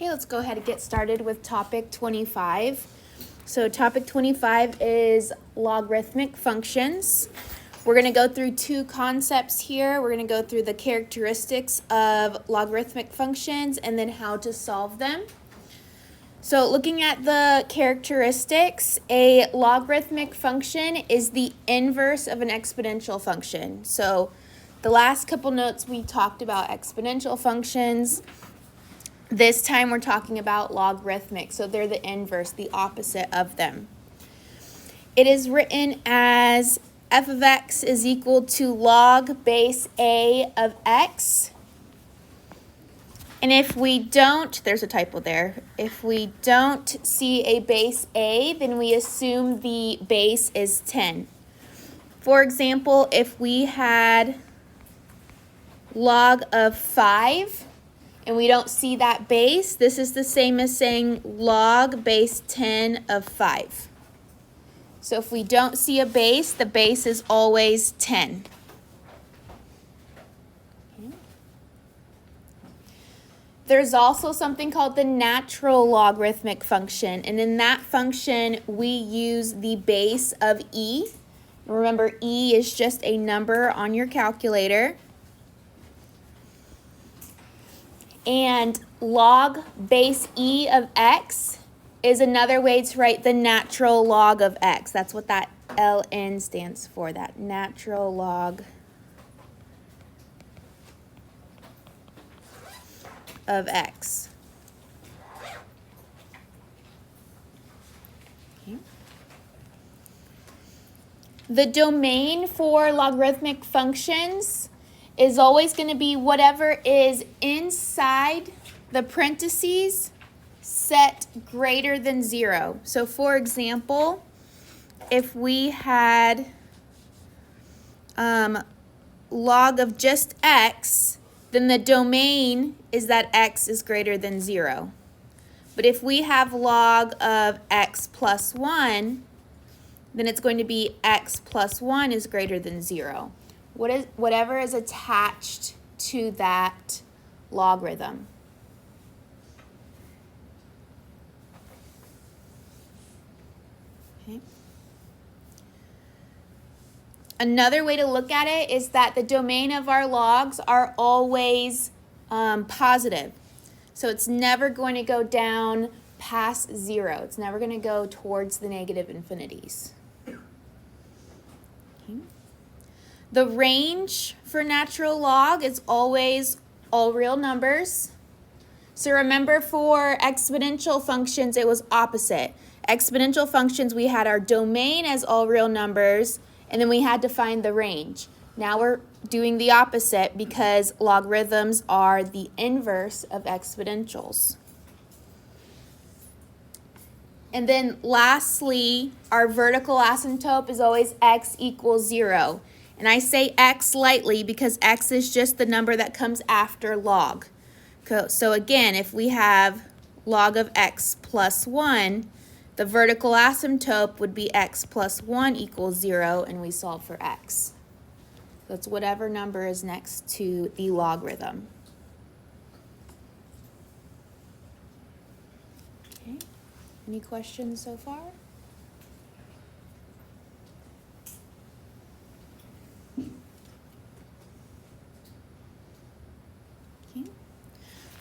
Okay, let's go ahead and get started with topic 25. So topic 25 is logarithmic functions. We're going to go through two concepts here. We're going to go through the characteristics of logarithmic functions and then how to solve them. So looking at the characteristics, a logarithmic function is the inverse of an exponential function. So the last couple notes we talked about exponential functions. This time we're talking about logarithmic, so they're the inverse, the opposite of them. It is written as f of x is equal to log base a of x. And if we don't, there's a typo there, if we don't see a base a, then we assume the base is 10. For example, if we had log of 5, and we don't see that base, this is the same as saying log base 10 of 5. So if we don't see a base, the base is always 10. Okay. There's also something called the natural logarithmic function, and in that function, we use the base of e. Remember, e is just a number on your calculator. And log base e of x is another way to write the natural log of x. That's what that ln stands for, that natural log of x. Okay. The domain for logarithmic functions is always going to be whatever is inside the parentheses set greater than 0. So for example, if we had log of just x, then the domain is that x is greater than 0. But if we have log of x plus 1, then it's going to be x plus 1 is greater than 0. Whatever is attached to that logarithm. Okay. Another way to look at it is that the domain of our logs are always positive. So it's never going to go down past 0. It's never going to go towards the negative infinities. The range for natural log is always all real numbers. So remember, for exponential functions, it was opposite. Exponential functions, we had our domain as all real numbers, and then we had to find the range. Now we're doing the opposite because logarithms are the inverse of exponentials. And then lastly, our vertical asymptote is always x equals 0. And I say x lightly because x is just the number that comes after log. So again, if we have log of x plus 1, the vertical asymptote would be x plus 1 equals 0, and we solve for x. So it's whatever number is next to the logarithm. Okay. Any questions so far?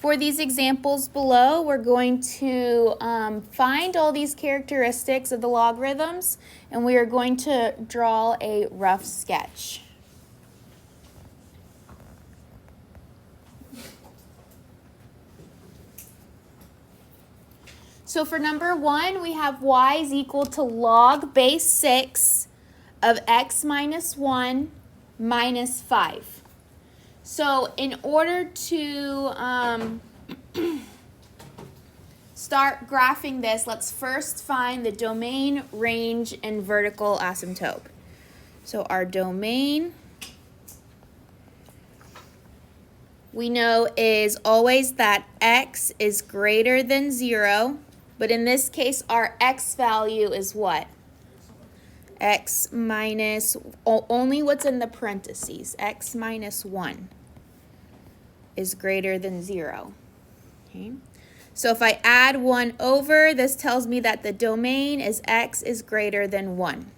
For these examples below, we're going to find all these characteristics of the logarithms, and we are going to draw a rough sketch. So for number 1, we have y is equal to log base 6 of x minus 1 minus 5. So in order to start graphing this, let's first find the domain, range, and vertical asymptote. So our domain, we know, is always that x is greater than 0, but in this case our x value is what? X minus, only what's in the parentheses, x minus 1 is greater than 0. Okay. So if I add 1 over, this tells me that the domain is x is greater than 1.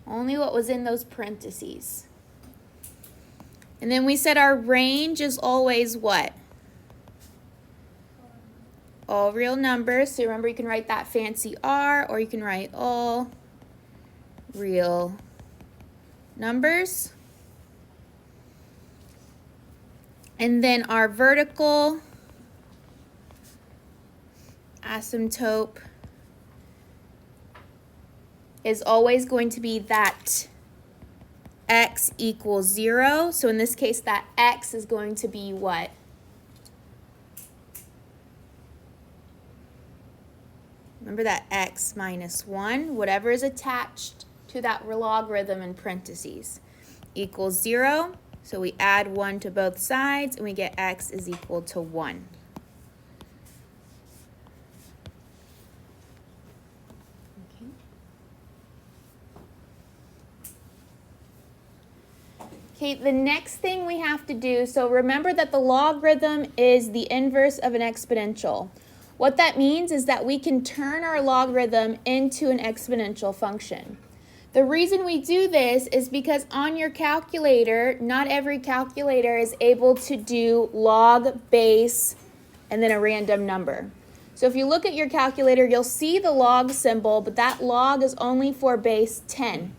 Only what was in those parentheses. And then we said our range is always what? All real numbers. So remember, you can write that fancy R, or you can write all real numbers. And then our vertical asymptote is always going to be that x equals 0. So in this case, that x is going to be what? Remember that x minus 1, whatever is attached to that logarithm in parentheses, equals 0. So we add 1 to both sides, and we get x is equal to 1. Okay, the next thing we have to do, so remember that the logarithm is the inverse of an exponential. What that means is that we can turn our logarithm into an exponential function. The reason we do this is because on your calculator, not every calculator is able to do log, base, and then a random number. So if you look at your calculator, you'll see the log symbol, but that log is only for base 10.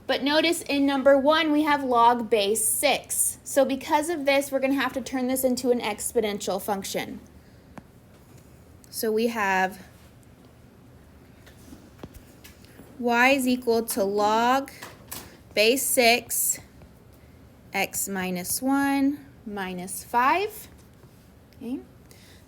But notice in number 1, we have log base 6. So because of this, we're going to have to turn this into an exponential function. So we have y is equal to log base 6 x minus 1 minus 5. Okay.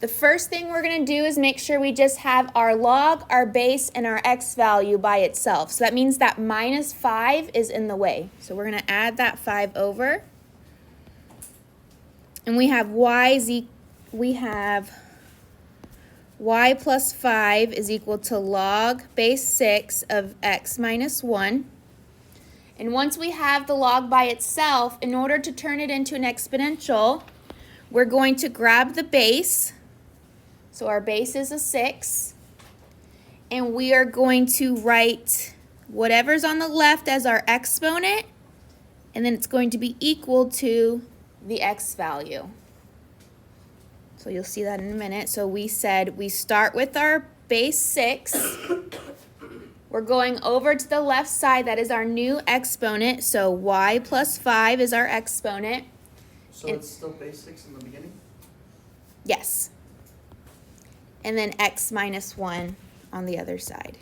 The first thing we're going to do is make sure we just have our log, our base, and our x value by itself. So that means that minus 5 is in the way. So we're going to add that 5 over. And we have y plus 5 is equal to log base 6 of x minus 1. And once we have the log by itself, in order to turn it into an exponential, we're going to grab the base. So our base is a 6. And we are going to write whatever's on the left as our exponent. And then it's going to be equal to the x value. So you'll see that in a minute. So we said we start with our base 6. We're going over to the left side. That is our new exponent. So y plus 5 is our exponent. So it's still base 6 in the beginning? Yes. And then x minus 1 on the other side.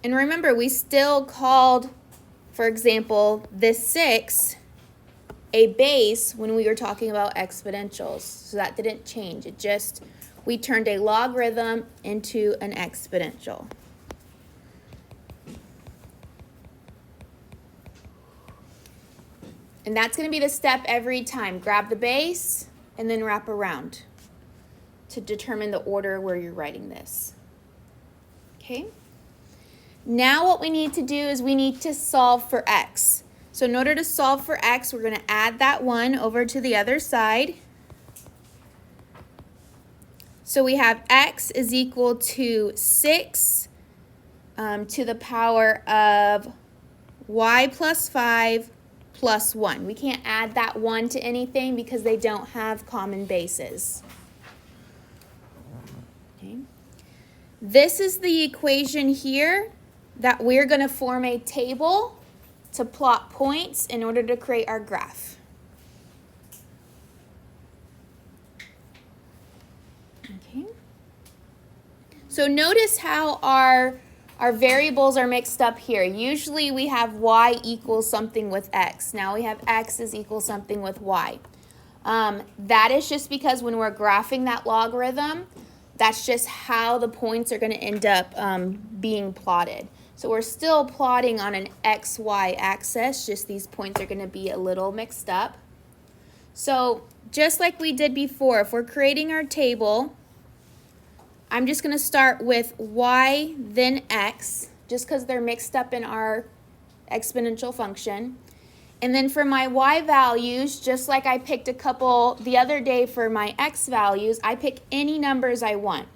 And remember, we still called, for example, this 6 a base when we were talking about exponentials. So that didn't change. It just, we turned a logarithm into an exponential. And that's going to be the step every time. Grab the base and then wrap around to determine the order where you're writing this. Okay? Now what we need to do is we need to solve for x. So in order to solve for x, we're going to add that 1 over to the other side. So we have x is equal to 6 to the power of y plus 5 plus 1. We can't add that 1 to anything because they don't have common bases. Okay. This is the equation here that we're going to form a table to plot points in order to create our graph. Okay. So notice how our variables are mixed up here. Usually we have y equals something with x. Now we have x is equal something with y. That is just because when we're graphing that logarithm, that's just how the points are going to end up being plotted. So we're still plotting on an xy axis, just these points are going to be a little mixed up. So just like we did before, if we're creating our table, I'm just going to start with y, then x, just because they're mixed up in our exponential function. And then for my y values, just like I picked a couple the other day for my x values, I pick any numbers I want.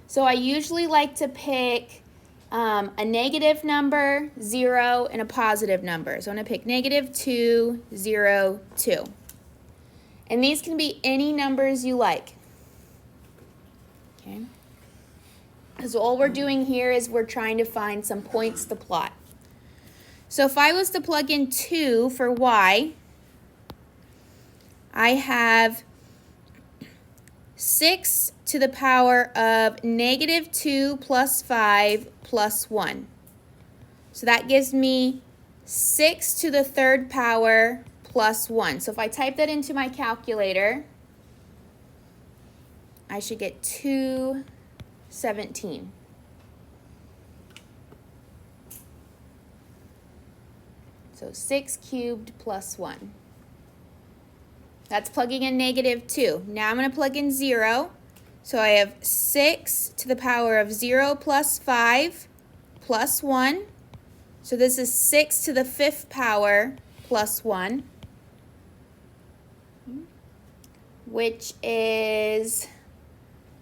So I usually like to pick a negative number, 0, and a positive number. So I'm going to pick -2, 0, 2. And these can be any numbers you like. Okay. Because all we're doing here is we're trying to find some points to plot. So if I was to plug in 2 for y, I have 6 to the power of -2 plus 5 plus 1. So that gives me 6 to the third power plus 1. So if I type that into my calculator, I should get 217. So 6 cubed plus 1. That's plugging in -2. Now I'm going to plug in 0. So I have 6 to the power of 0 plus 5 plus 1. So this is 6 to the 5th power plus 1, which is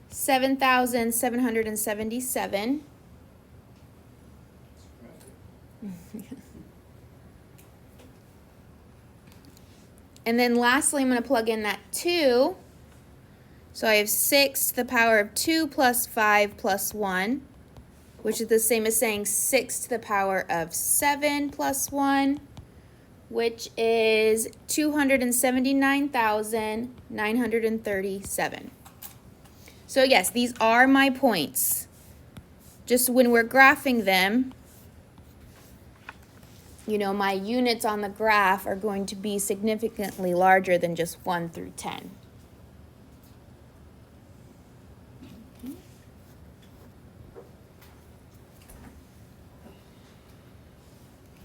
7,777. And then lastly, I'm going to plug in that 2. So I have 6 to the power of 2 plus 5 plus 1, which is the same as saying 6 to the power of 7 plus 1, which is 279,937. So yes, these are my points. Just when we're graphing them, you know, my units on the graph are going to be significantly larger than just 1 through 10.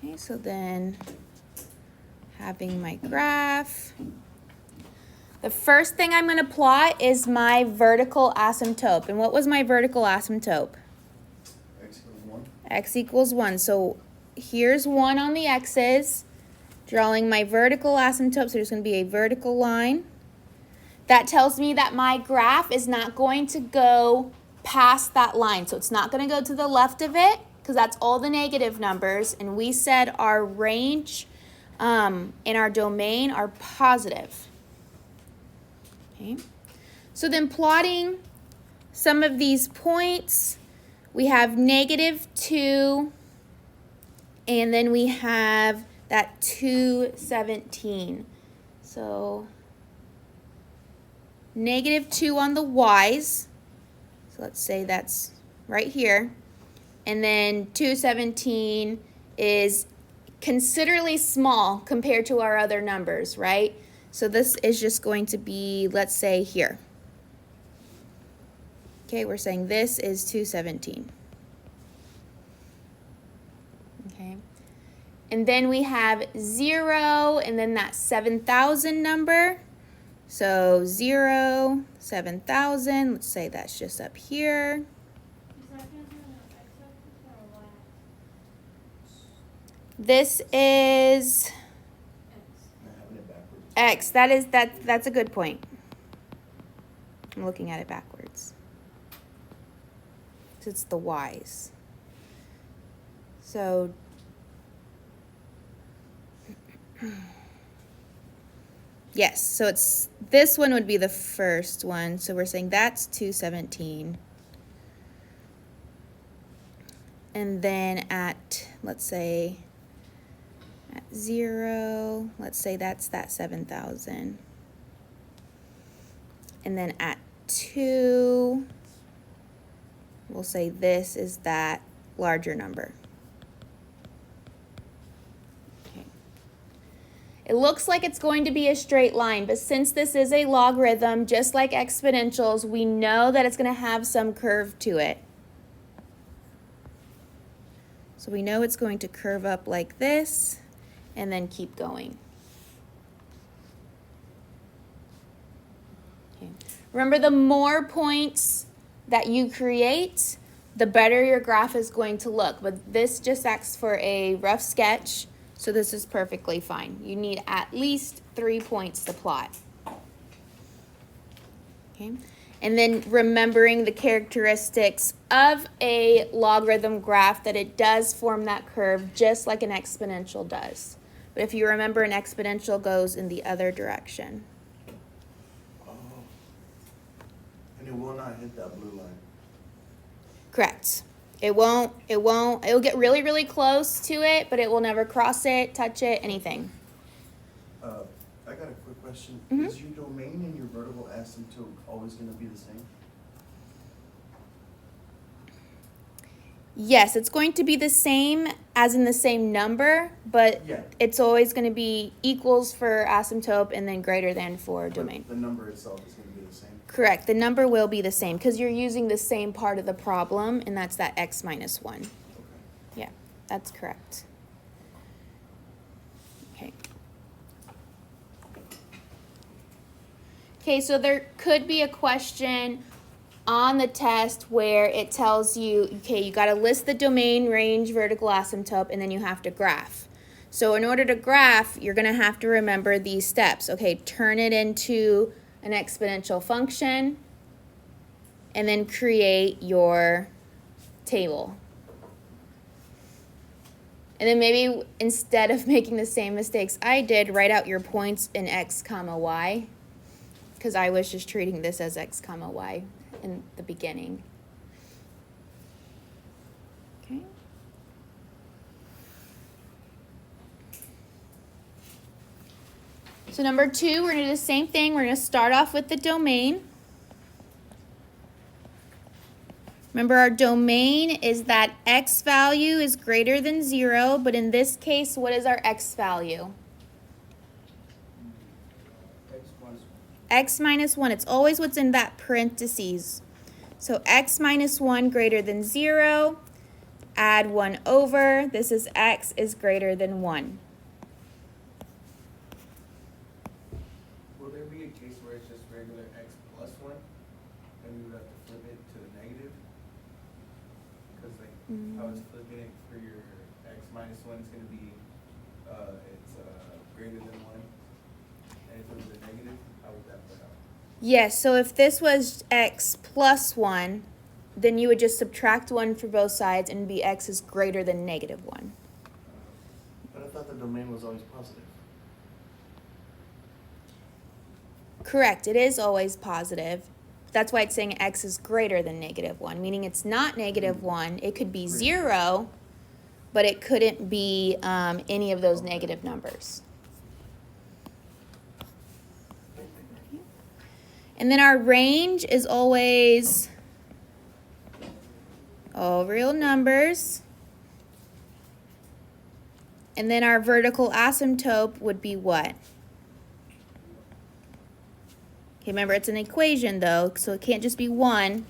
Okay, so then having my graph, the first thing I'm going to plot is my vertical asymptote. And what was my vertical asymptote? X equals 1. X equals 1. So here's 1 on the x's, drawing my vertical asymptote, so there's going to be a vertical line. That tells me that my graph is not going to go past that line. So it's not going to go to the left of it, because that's all the negative numbers. And we said our range in our domain are positive. Okay. So then plotting some of these points, we have -2, and then we have that 217. So -2 on the y's. So let's say that's right here. And then 217 is considerably small compared to our other numbers, right? So this is just going to be, let's say, here. Okay, we're saying this is 217. Okay. And then we have 0, and then that 7,000 number. So 0, 7,000, let's say that's just up here. This is X. That's a good point. I'm looking at it backwards. So it's the Y's. So yes, so it's this one would be the first one. So we're saying that's 217. And then at, let's say, at 0, let's say that's that 7,000. And then at 2, we'll say this is that larger number. Okay. It looks like it's going to be a straight line, but since this is a logarithm, just like exponentials, we know that it's going to have some curve to it. So we know it's going to curve up like this and then keep going. Okay. Remember, the more points that you create, the better your graph is going to look. But this just acts for a rough sketch, so this is perfectly fine. You need at least 3 points to plot. Okay, and then remembering the characteristics of a logarithm graph, that it does form that curve just like an exponential does. But if you remember, an exponential goes in the other direction. Oh. And it will not hit that blue line. Correct. It'll get really, really close to it, but it will never cross it, touch it, anything. I got a quick question. Mhm. Is your domain and your vertical asymptote always going to be the same? Yes, it's going to be the same as in the same number, but Yeah. it's always going to be equals for asymptote and then greater than for domain. The number itself is going to be the same? Correct. The number will be the same because you're using the same part of the problem, and that's that x minus 1. Okay. Yeah, that's correct. Okay. Okay, so there could be a question on the test where it tells you, okay, you got to list the domain, range, vertical asymptote, and then you have to graph. So in order to graph, you're going to have to remember these steps. Okay, turn it into an exponential function, and then create your table. And then maybe instead of making the same mistakes I did, write out your points in x comma y, because I was just treating this as x comma y in the beginning. Okay. So number 2, we're going to do the same thing. We're going to start off with the domain. Remember, our domain is that x value is greater than 0, but in this case, what is our x value? X minus 1. It's always what's in that parentheses. So x minus 1 greater than 0, add 1 over. This is x is greater than 1. Will there be a case where it's just regular x plus 1, and we would have to flip it to the negative? Because like how it's flipping it for your x minus 1 is going to be greater than 1, and if it was a negative, how would that play out? Yes, so if this was x plus 1, then you would just subtract 1 for both sides and be x is greater than negative 1. But I thought the domain was always positive. Correct, it is always positive. That's why it's saying x is greater than negative 1, meaning it's not negative 1. It could be 0, but it couldn't be any of those negative numbers. And then our range is always all real numbers. And then our vertical asymptote would be what? Okay, remember it's an equation though, so it can't just be 1.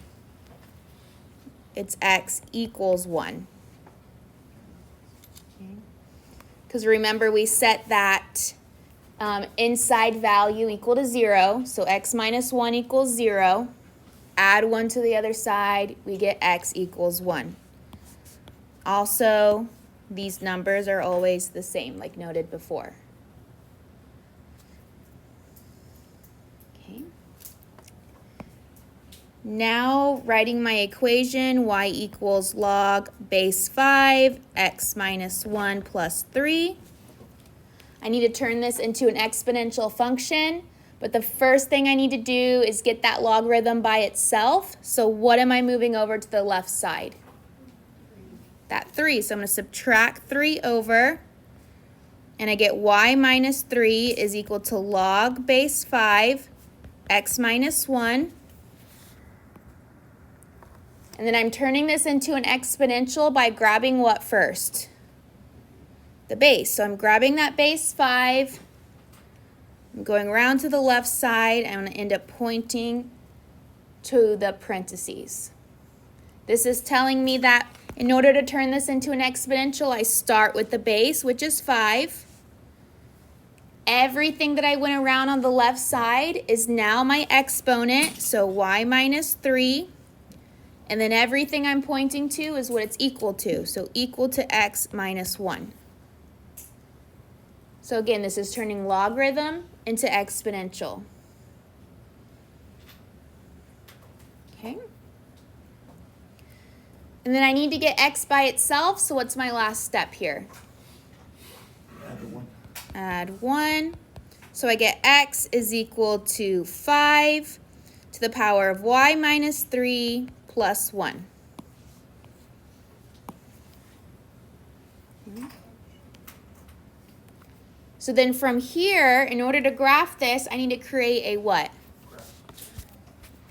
It's x equals 1. Because remember we set that inside value equal to 0, so x minus 1 equals 0. Add 1 to the other side, we get x equals 1. Also, these numbers are always the same, like noted before. Okay. Now, writing my equation, y equals log base 5, x minus 1 plus 3. I need to turn this into an exponential function, but the first thing I need to do is get that logarithm by itself. So what am I moving over to the left side? That 3. So I'm going to subtract 3 over, and I get y minus 3 is equal to log base 5, x minus 1. And then I'm turning this into an exponential by grabbing what first? The base. So I'm grabbing that base 5. I'm going around to the left side. I'm going to end up pointing to the parentheses. This is telling me that in order to turn this into an exponential, I start with the base, which is 5. Everything that I went around on the left side is now my exponent, so y minus 3. And then everything I'm pointing to is what it's equal to. So equal to x minus 1. So again, this is turning logarithm into exponential. Okay. And then I need to get x by itself, so what's my last step here? Add 1. Add 1. So I get x is equal to 5 to the power of y minus 3 plus 1. So then from here, in order to graph this, I need to create a what?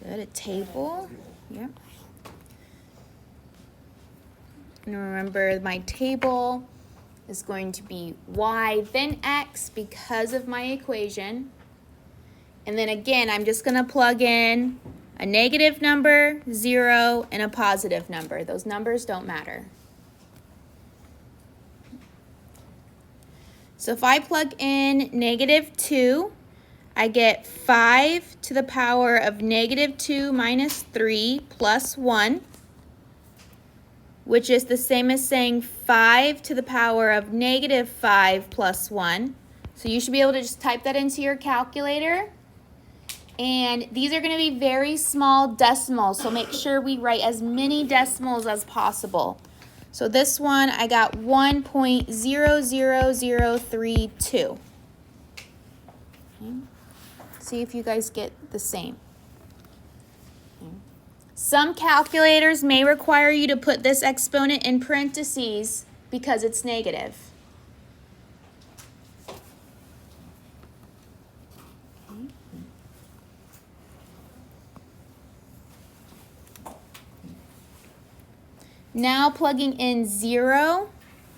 Good, a table. Yep. And remember, my table is going to be y then x because of my equation. And then again, I'm just going to plug in a negative number, 0, and a positive number. Those numbers don't matter. So if I plug in negative 2, I get 5 to the power of negative 2 minus 3 plus 1, which is the same as saying 5 to the power of negative 5 plus 1. So you should be able to just type that into your calculator. And these are going to be very small decimals, so make sure we write as many decimals as possible. So this one, I got 1.00032. Okay. See if you guys get the same. Okay. Some calculators may require you to put this exponent in parentheses because it's negative. Now plugging in 0,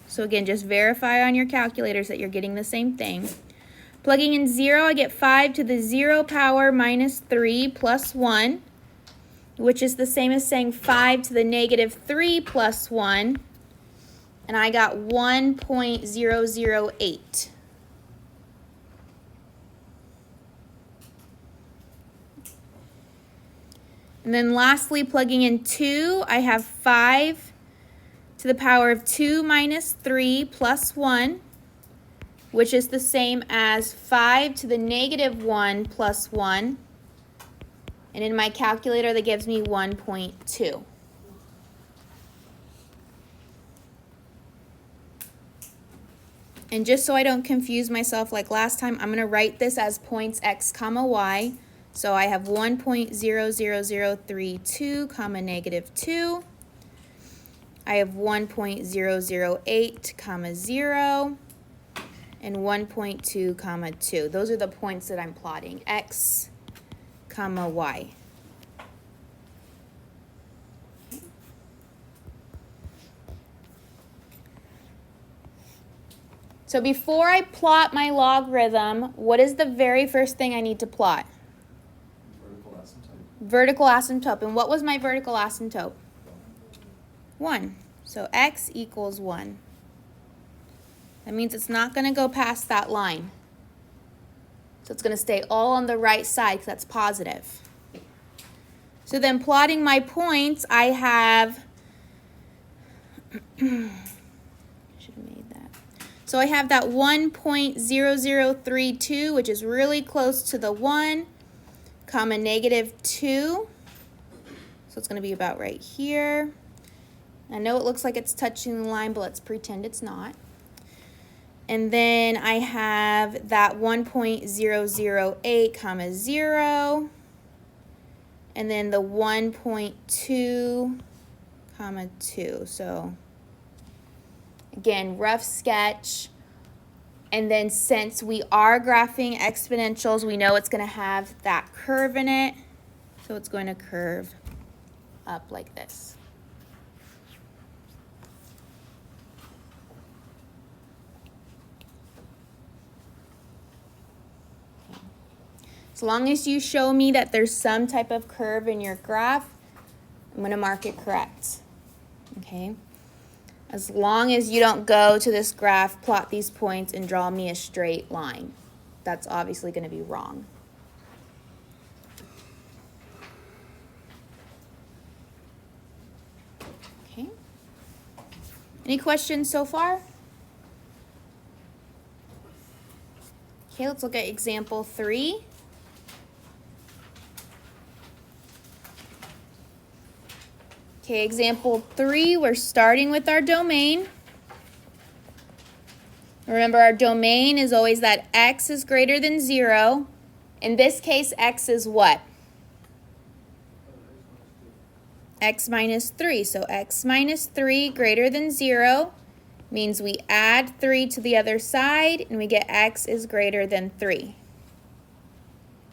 so again, just verify on your calculators that you're getting the same thing. Plugging in 0, I get 5 to the 0 power minus 3 plus 1, which is the same as saying 5 to the negative 3 plus 1, and I got 1.008. And then lastly, plugging in 2, I have 5 to the power of 2 minus 3 plus 1, which is the same as 5 to the negative 1 plus 1. And in my calculator, that gives me 1.2. And just so I don't confuse myself like last time, I'm going to write this as points x comma y. So I have 1.00032 comma negative 2. I have 1.008 comma 0 and 1.2 comma 2. Those are the points that I'm plotting, x comma y. So before I plot my logarithm, what is the very first thing I need to plot? Vertical asymptote. Vertical asymptote. And what was my vertical asymptote? 1. So x equals 1. That means it's not going to go past that line. So it's going to stay all on the right side because that's positive. So then plotting my points, I have, should have made that. So I have that 1.0032, which is really close to the 1, comma negative 2. So it's going to be about right here. I know it looks like it's touching the line, but let's pretend it's not. And then I have that 1.008 comma 0. And then the 1.2 comma 2. So again, rough sketch. And then since we are graphing exponentials, we know it's going to have that curve in it. So it's going to curve up like this. As long as you show me that there's some type of curve in your graph, I'm going to mark it correct. Okay? As long as you don't go to this graph, plot these points, and draw me a straight line. That's obviously going to be wrong. Any questions so far? Okay, let's look at example 3. Okay, example 3, we're starting with our domain. Remember, our domain is always that x is greater than 0. In this case, x is what? X minus 3. So x minus 3 greater than 0 means we add 3 to the other side, and we get x is greater than 3.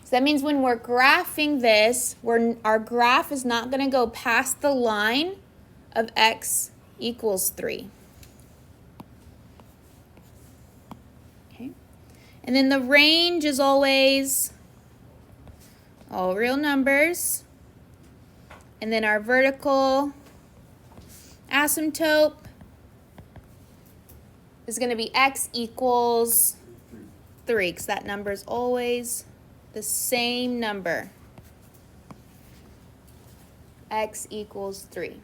So that means when we're graphing this, our graph is not going to go past the line of x equals 3. Okay. And then the range is always all real numbers. And then our vertical asymptote is going to be x equals 3, because that number is always the same number. X equals 3.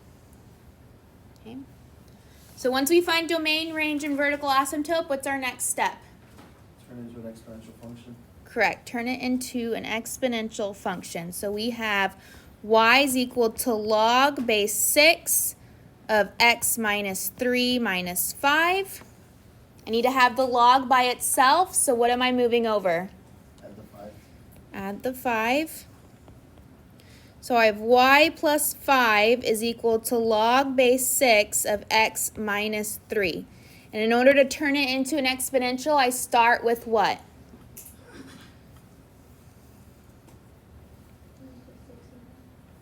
Okay. So once we find domain, range, and vertical asymptote, what's our next step? Turn into an exponential function. Correct. Turn it into an exponential function. So we have y is equal to log base 6 of x minus 3 minus 5. I need to have the log by itself, so what am I moving over? Add the 5. Add the 5. So I have y plus 5 is equal to log base 6 of x minus 3. And in order to turn it into an exponential, I start with what?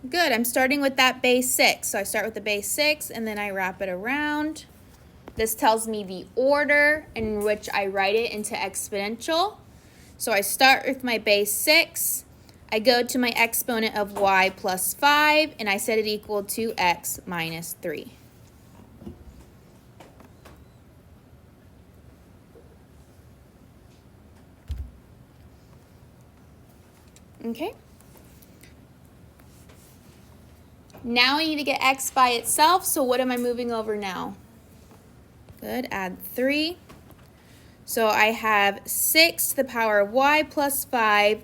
Good, I'm starting with that base 6. So I start with the base 6 and then I wrap it around. This tells me the order in which I write it into exponential. So I start with my base 6. I go to my exponent of y plus 5 and I set it equal to x minus 3. Okay. Now I need to get x by itself, so what am I moving over now? Good, add 3. So I have 6 to the power of y plus 5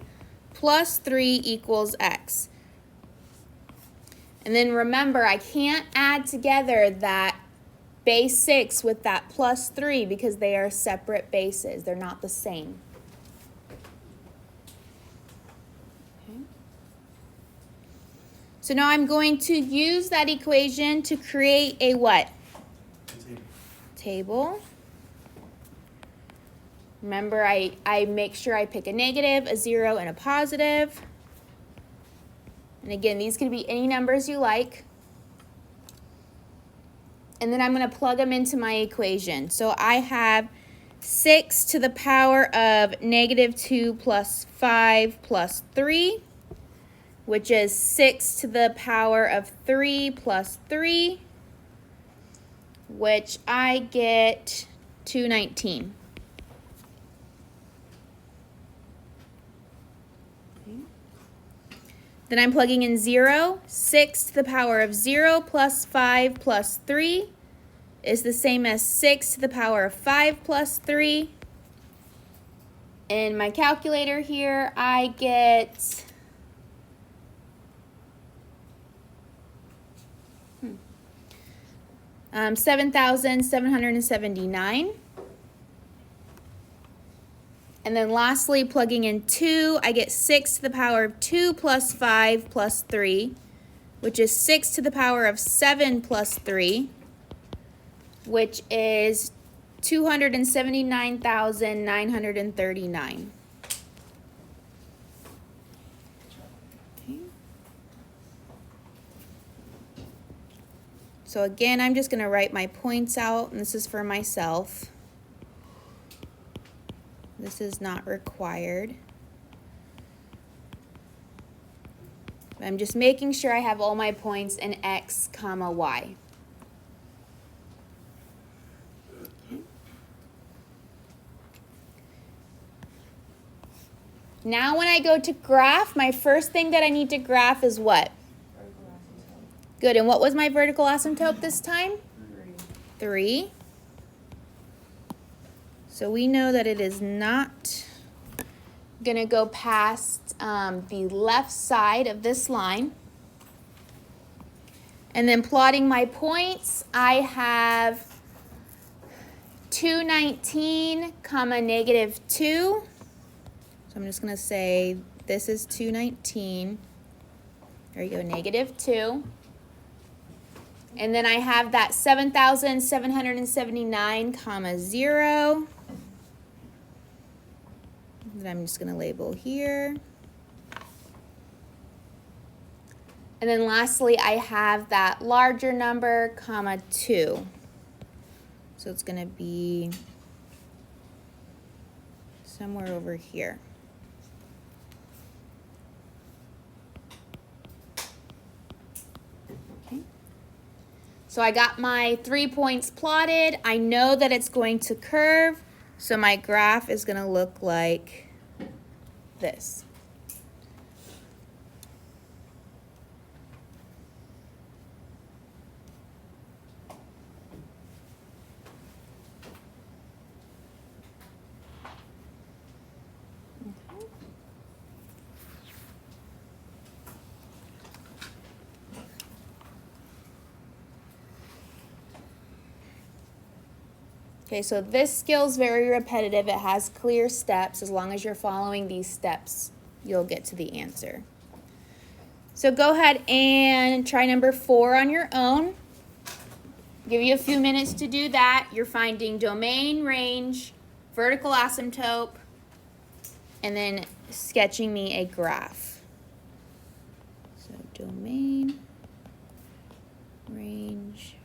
plus 3 equals x. And then remember, I can't add together that base 6 with that plus 3 because they are separate bases. They're not the same. So now I'm going to use that equation to create a what? Table. Remember, I make sure I pick a negative, a 0, and a positive. And again, these could be any numbers you like. And then I'm going to plug them into my equation. So I have 6 to the power of negative 2 plus 5 plus 3. Which is 6 to the power of 3 plus 3, which I get 219. Okay. Then I'm plugging in 0. 6 to the power of 0 plus 5 plus 3 is the same as 6 to the power of 5 plus 3. In my calculator here, I get 7,779. And then lastly, plugging in 2, I get 6 to the power of 2 plus 5 plus 3, which is 6 to the power of 7 plus 3, which is 279,939. So again, I'm just going to write my points out, and this is for myself. This is not required. I'm just making sure I have all my points in x, comma, y. Okay. Now when I go to graph, my first thing that I need to graph is what? Good, and what was my vertical asymptote this time? 3. 3. So we know that it is not going to go past the left side of this line. And then plotting my points, I have 219, comma, negative 2. So I'm just going to say this is 219. There you go, negative 2. And then I have that 7,779, comma, 0. That I'm just going to label here. And then lastly, I have that larger number, comma, 2. So it's going to be somewhere over here. Okay. So I got my 3 points plotted. I know that it's going to curve, so my graph is going to look like this. Okay, so this skill is very repetitive. It has clear steps. As long as you're following these steps, you'll get to the answer. So go ahead and try number 4 on your own. Give you a few minutes to do that. You're finding domain, range, vertical asymptote, and then sketching me a graph. So domain, range,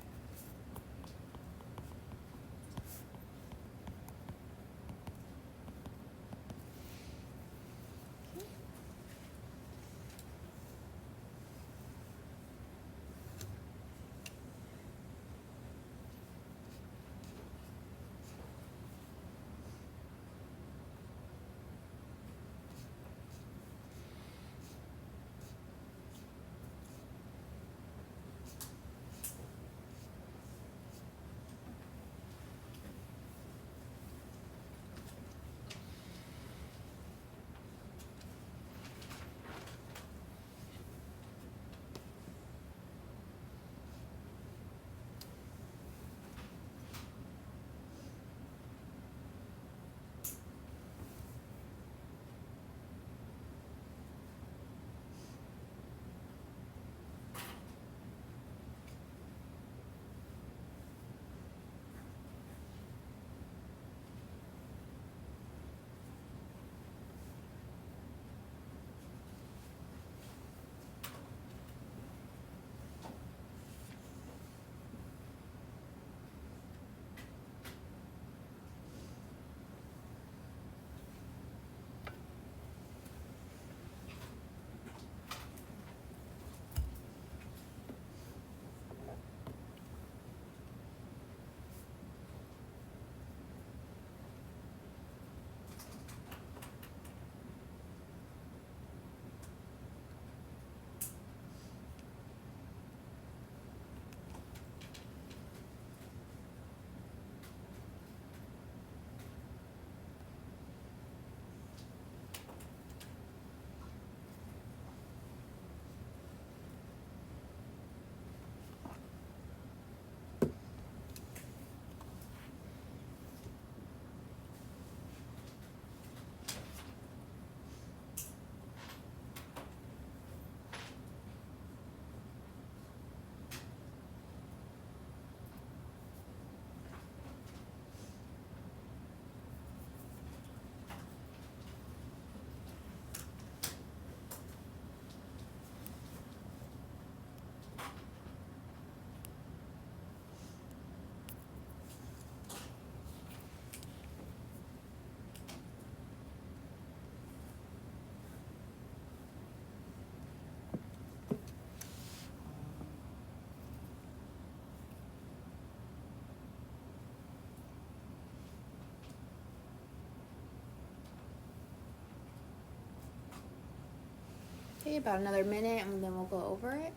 Okay, about another minute and then we'll go over it.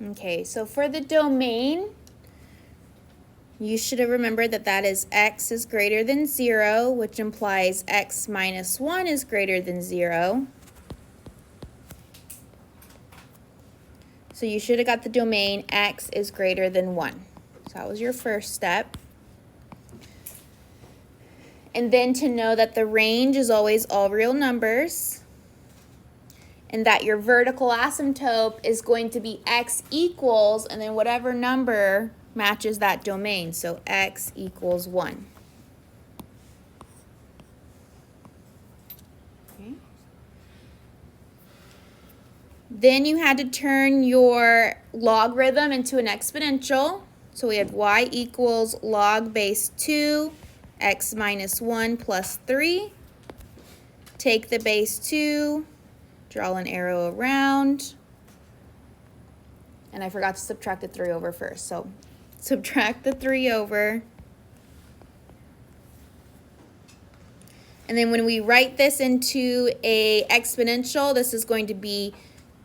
Okay, so for the domain, you should have remembered that that is x is greater than 0, which implies x minus 1 is greater than 0. So you should have got the domain x is greater than 1. So that was your first step. And then to know that the range is always all real numbers, and that your vertical asymptote is going to be x equals, and then whatever number matches that domain. So x equals 1. Okay. Then you had to turn your logarithm into an exponential. So we had y equals log base 2, x minus 1 plus 3. Take the base 2, draw an arrow around. And I forgot to subtract the 3 over first. So subtract the 3 over. And then when we write this into a exponential, this is going to be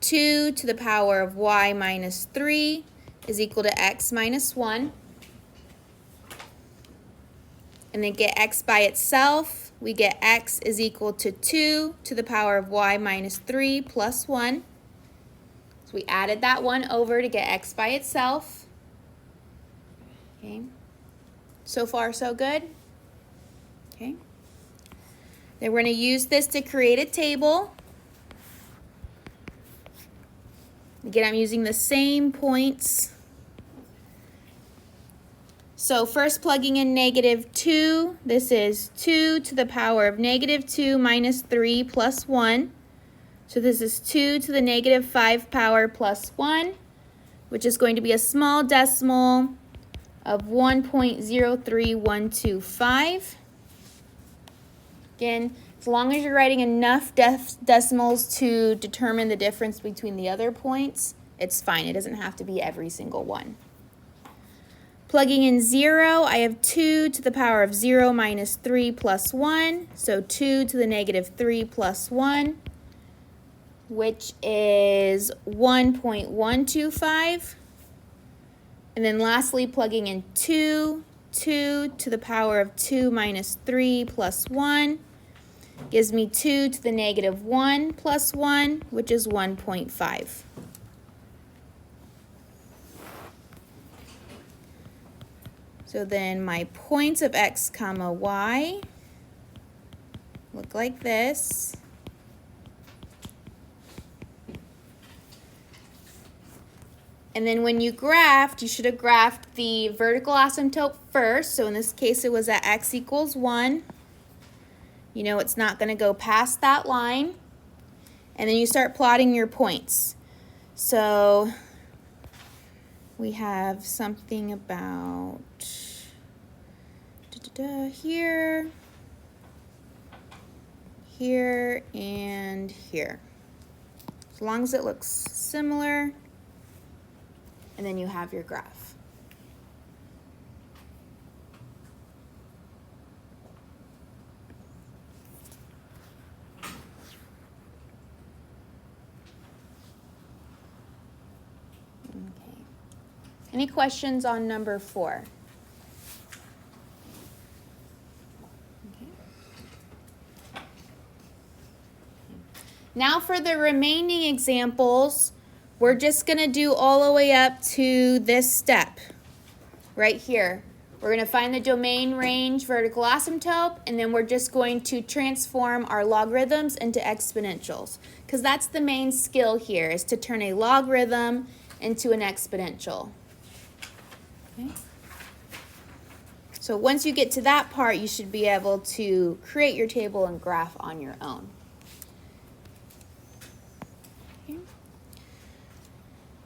2 to the power of y minus 3 is equal to x minus 1. And then get x by itself, we get x is equal to 2 to the power of y minus 3 plus 1. So we added that 1 over to get x by itself. Okay. So far, so good? Okay. Then we're going to use this to create a table. Again, I'm using the same points. So first plugging in -2, this is 2 to the power of -2 minus 3 plus 1. So this is 2 to the -5 power plus 1, which is going to be a small decimal of 1.03125. Again, as long as you're writing enough decimals to determine the difference between the other points, it's fine. It doesn't have to be every single one. Plugging in 0, I have 2 to the power of 0 minus 3 plus 1. So 2 to the -3 plus 1, which is 1.125. And then lastly, plugging in 2 to the power of 2 minus 3 plus 1 gives me 2 to the -1 plus 1, which is 1.5. So then my points of x comma y look like this. And then when you graphed, you should have graphed the vertical asymptote first. So in this case, it was at x equals 1. You know it's not going to go past that line. And then you start plotting your points. So we have something about here, here, and here. As long as it looks similar, and then you have your graph. Okay. Any questions on number 4? Now for the remaining examples, we're just going to do all the way up to this step right here. We're going to find the domain, range, vertical asymptote, and then we're just going to transform our logarithms into exponentials, because that's the main skill here, is to turn a logarithm into an exponential. Okay. So once you get to that part, you should be able to create your table and graph on your own.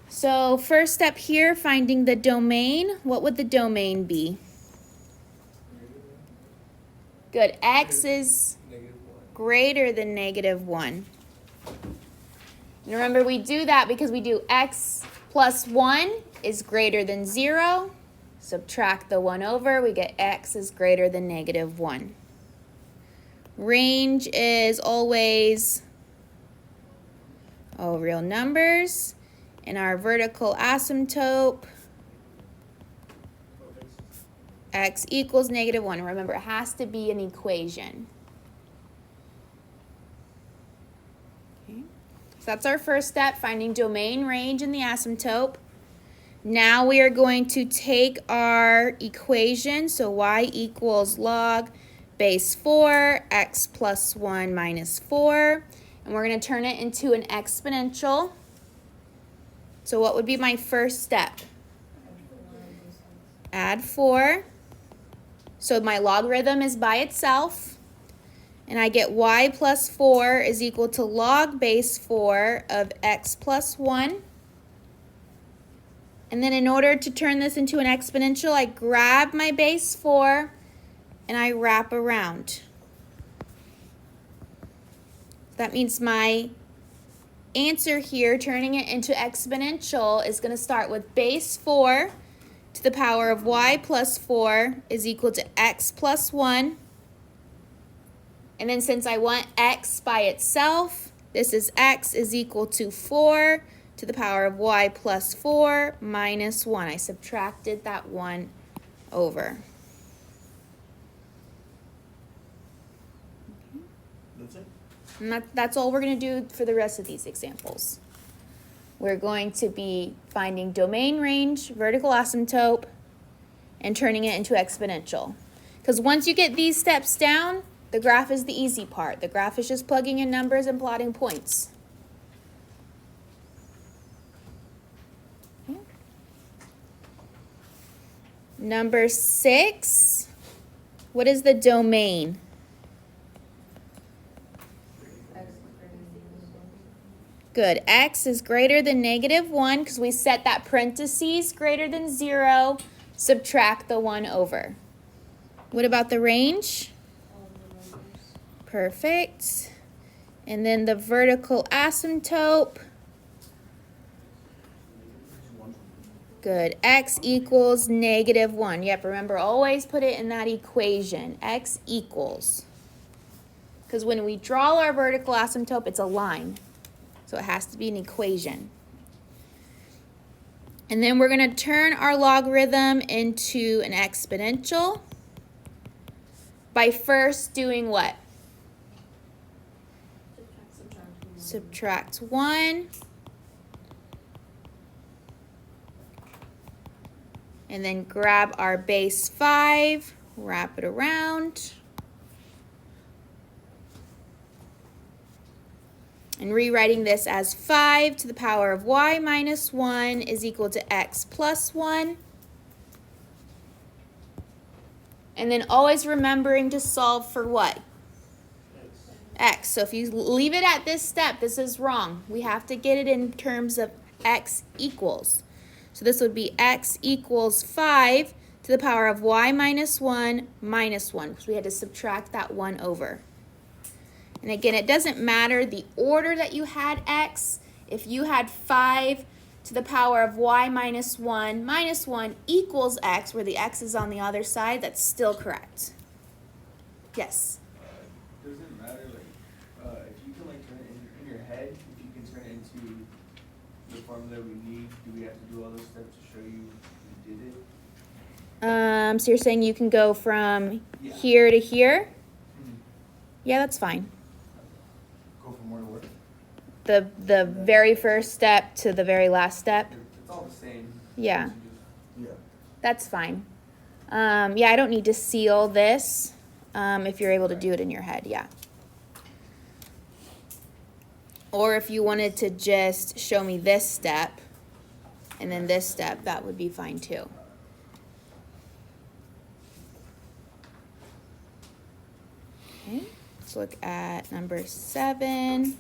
So first step here, finding the domain. What would the domain be? Good. X is greater than -1. And remember, we do that because we do x plus 1 is greater than 0. Subtract the 1 over, we get x is greater than -1. Range is always all real numbers. And our vertical asymptote, x equals -1. Remember, it has to be an equation. Okay. So that's our first step, finding domain, range, and the asymptote. Now we are going to take our equation, so y equals log base 4, x plus 1 minus 4, and we're going to turn it into an exponential. So what would be my first step? Add 4. So my logarithm is by itself, and I get y plus 4 is equal to log base 4 of x plus 1. And then in order to turn this into an exponential, I grab my base 4 and I wrap around. That means my answer here, turning it into exponential, is going to start with base 4 to the power of y plus 4 is equal to x plus 1. And then since I want x by itself, this is x is equal to 4 to the power of y plus 4 minus 1. I subtracted that 1 over. That's it? And that's all we're going to do for the rest of these examples. We're going to be finding domain, range, vertical asymptote, and turning it into exponential. Because once you get these steps down, the graph is the easy part. The graph is just plugging in numbers and plotting points. Okay. Number 6, what is the domain? Good. X is greater than -1 because we set that parentheses greater than 0. Subtract the 1 over. What about the range? Perfect. And then the vertical asymptote. Good. X equals -1. Yep, remember, always put it in that equation. X equals. Because when we draw our vertical asymptote, it's a line. So it has to be an equation. And then we're going to turn our logarithm into an exponential by first doing what? Subtract 1. And then grab our base 5, wrap it around. And rewriting this as 5 to the power of y minus 1 is equal to x plus 1. And then always remembering to solve for what? X. So if you leave it at this step, this is wrong. We have to get it in terms of x equals. So this would be x equals 5 to the power of y minus 1 minus 1, because we had to subtract that 1 over. And again, it doesn't matter the order that you had x. If you had 5 to the power of y minus 1 equals x, where the x is on the other side, that's still correct. Yes? Does it matter, like, if you can, like, turn it in your head, if you can turn it into the formula we need, do we have to do all those steps to show you we did it? So you're saying you can go from here to here? Mm-hmm. Yeah, that's fine. Go from where to where? The very first step to the very last step? It's all the same. Yeah. Yeah. That's fine. Yeah, I don't need to seal this if you're able to do it in your head, yeah. Or if you wanted to just show me this step and then this step, that would be fine too. Okay, let's look at number 7.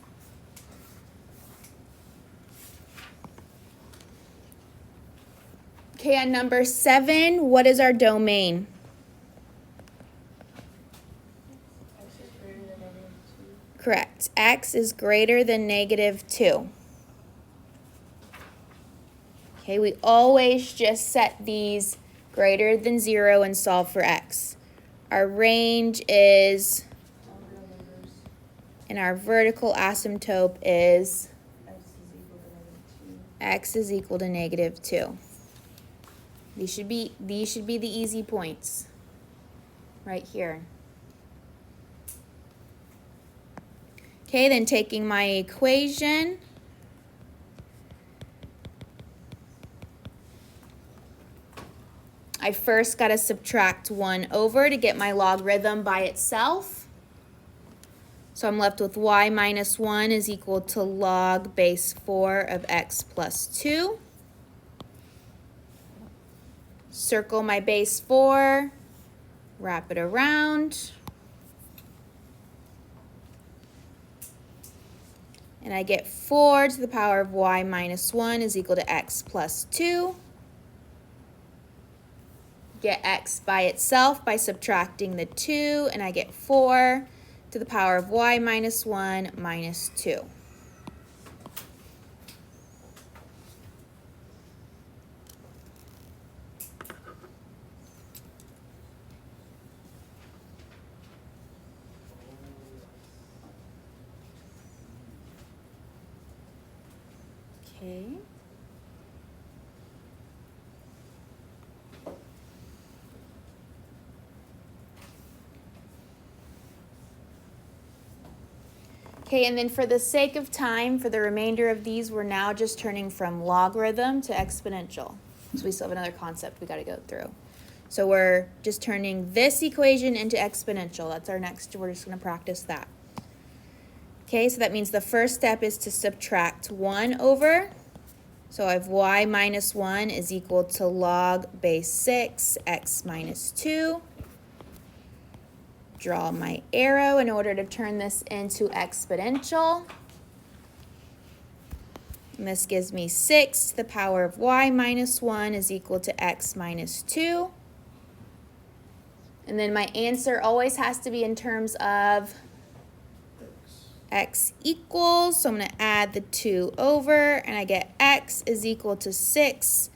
Okay, on number 7, what is our domain? Correct. X is greater than -2. Okay, we always just set these greater than 0 and solve for x. Our range is, and our vertical asymptote is x is equal to -2. These should be the easy points right here. Okay, then taking my equation, I first got to subtract 1 over to get my logarithm by itself. So I'm left with y minus 1 is equal to log base 4 of x plus 2. Circle my base 4, wrap it around, and I get 4 to the power of y minus 1 is equal to x plus 2. Get x by itself by subtracting the 2, and I get 4 to the power of y minus 1 minus 2. Okay. Okay, and then for the sake of time, for the remainder of these, we're now just turning from logarithm to exponential. So we still have another concept we got to go through. So we're just turning this equation into exponential. That's our next, we're just going to practice that. Okay, so that means the first step is to subtract 1 over. So I have y minus 1 is equal to log base 6 x minus 2. Draw my arrow in order to turn this into exponential. And this gives me 6 to the power of y minus 1 is equal to x minus 2. And then my answer always has to be in terms of x equals, so I'm going to add the 2 over, and I get x is equal to 6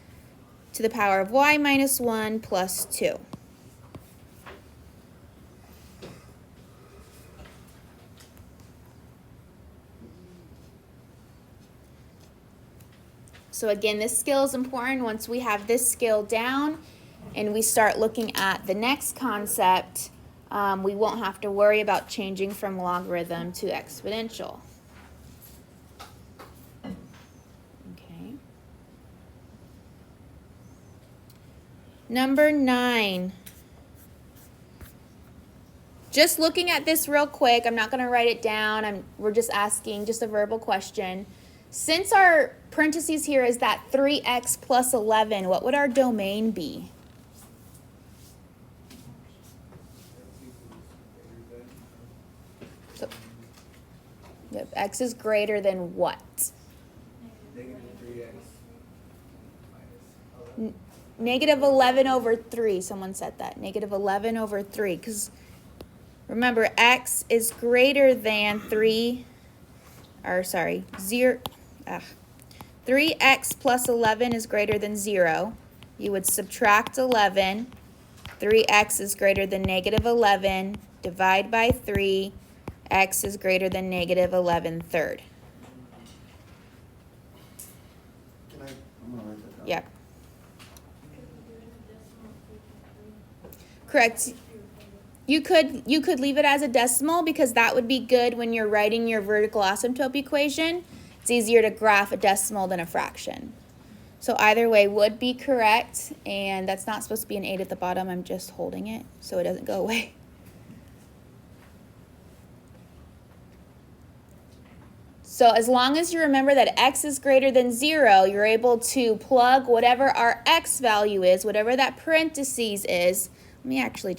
to the power of y minus 1 plus 2. So again, this skill is important. Once we have this skill down and we start looking at the next concept, we won't have to worry about changing from logarithm to exponential. Okay. Number 9. Just looking at this real quick, I'm not going to write it down. We're just asking just a verbal question. Since our parentheses here is that 3x plus 11, what would our domain be? So, yep, x is greater than what? Negative 3x minus 11. Negative 11 over 3. Someone said that. Negative 11 over 3. Because remember, x is greater than 3x plus 11 is greater than 0. You would subtract 11. 3x is greater than negative 11. Divide by 3. X is greater than negative 11 third. I'm gonna write that down. Yep. Correct. You could leave it as a decimal because that would be good when you're writing your vertical asymptote equation. It's easier to graph a decimal than a fraction. So either way would be correct, and that's not supposed to be an 8 at the bottom. I'm just holding it so it doesn't go away. So as long as you remember that x is greater than 0, you're able to plug whatever our x value is, whatever that parentheses is. Let me actually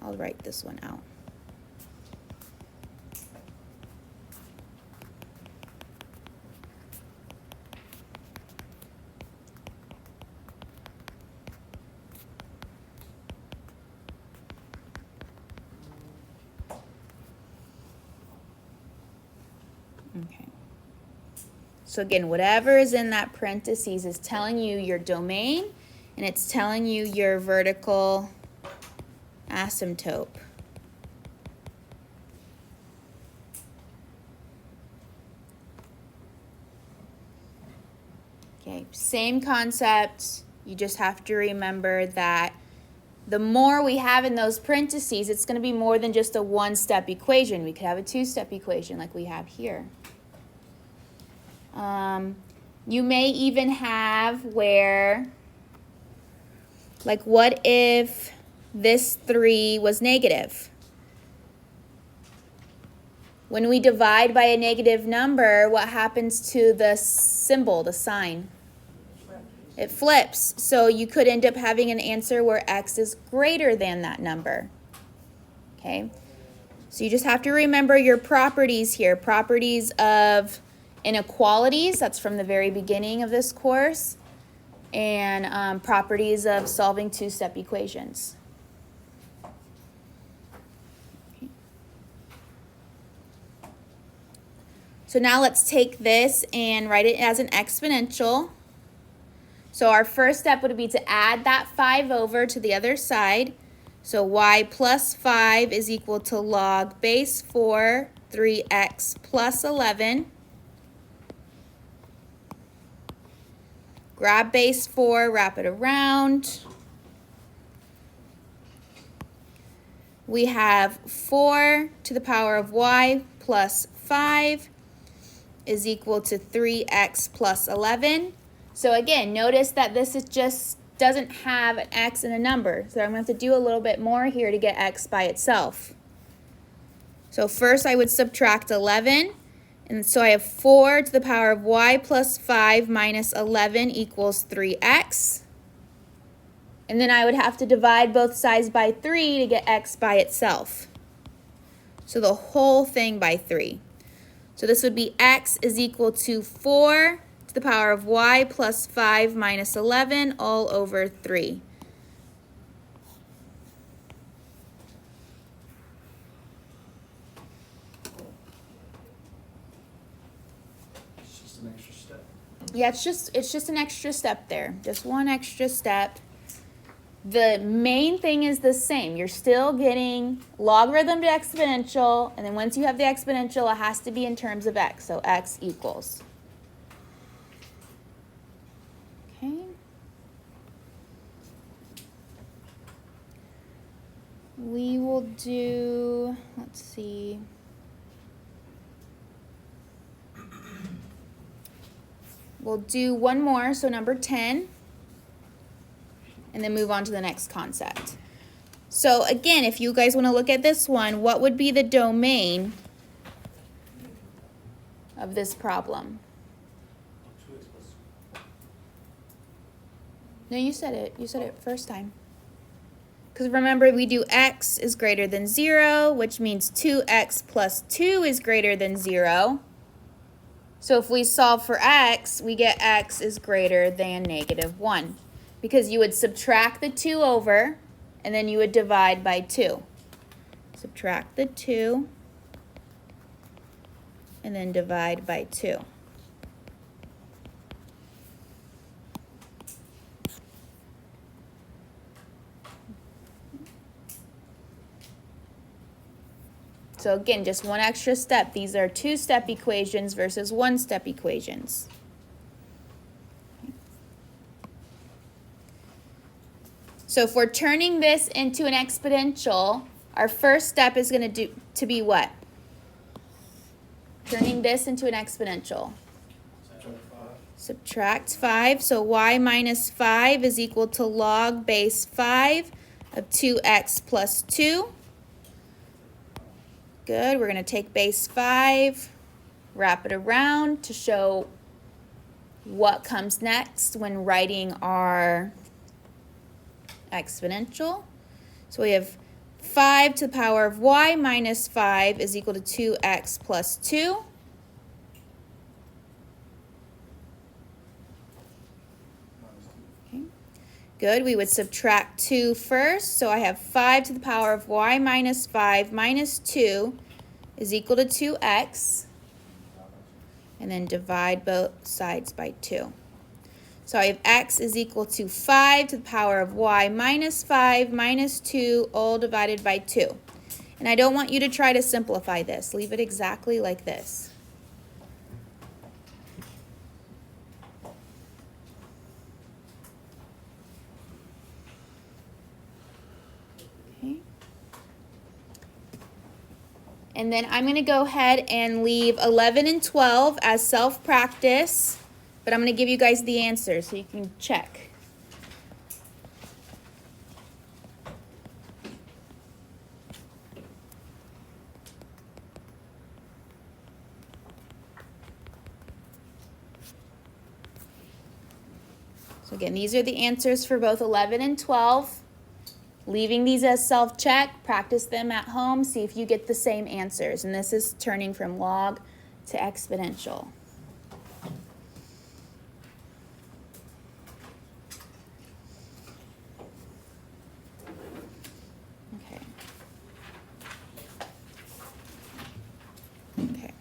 I'll write this one out. Okay. So again, whatever is in that parentheses is telling you your domain, and it's telling you your vertical asymptote. Okay, same concept. You just have to remember that the more we have in those parentheses, it's going to be more than just a one-step equation. We could have a two-step equation like we have here. You may even have where, like, what if this 3 was negative? When we divide by a negative number, what happens to the symbol, the sign? It flips. So you could end up having an answer where x is greater than that number. Okay? So you just have to remember your properties here. Properties of inequalities, that's from the very beginning of this course, and properties of solving two-step equations. Okay. So now let's take this and write it as an exponential. So our first step would be to add that 5 over to the other side. So y plus 5 is equal to log base 4 3x plus 11. Grab base 4, wrap it around. We have 4 to the power of y plus 5 is equal to 3x plus 11. So again, notice that this is just doesn't have an x and a number. So I'm going to have to do a little bit more here to get x by itself. So first I would subtract 11. And so I have 4 to the power of y plus 5 minus 11 equals 3x. And then I would have to divide both sides by 3 to get x by itself. So the whole thing by 3. So this would be x is equal to 4 to the power of y plus 5 minus 11 all over 3. It's just an extra step. Yeah, it's just an extra step there. Just one extra step. The main thing is the same. You're still getting logarithm to exponential, and then once you have the exponential, it has to be in terms of x. So x equals. Okay. We will do, let's see. We'll do one more, so number 10, and then move on to the next concept. So again, if you guys want to look at this one, what would be the domain of this problem? No, you said it. You said it first time. Because remember, we do x is greater than 0, which means 2x plus 2 is greater than 0. So if we solve for x, we get x is greater than -1. Because you would subtract the 2 over, and then you would divide by 2. Subtract the 2, and then divide by 2. So again, just one extra step. These are two-step equations versus one-step equations. So if we're turning this into an exponential, our first step is going to be what? Turning this into an exponential. Subtract 5. So y minus 5 is equal to log base 5 of 2x plus 2. Good. We're going to take base 5, wrap it around to show what comes next when writing our exponential. So we have 5 to the power of y minus 5 is equal to 2x plus 2. Okay. Good. We would subtract 2 first. So I have 5 to the power of y minus 5 minus 2 is equal to 2x. And then divide both sides by 2. So I have x is equal to 5 to the power of y minus 5 minus 2 all divided by 2. And I don't want you to try to simplify this. Leave it exactly like this. Okay. And then I'm going to go ahead and leave 11 and 12 as self-practice, but I'm going to give you guys the answers so you can check. So again, these are the answers for both 11 and 12. Leaving these as self-check, practice them at home, see if you get the same answers. And this is turning from log to exponential. Okay. Okay.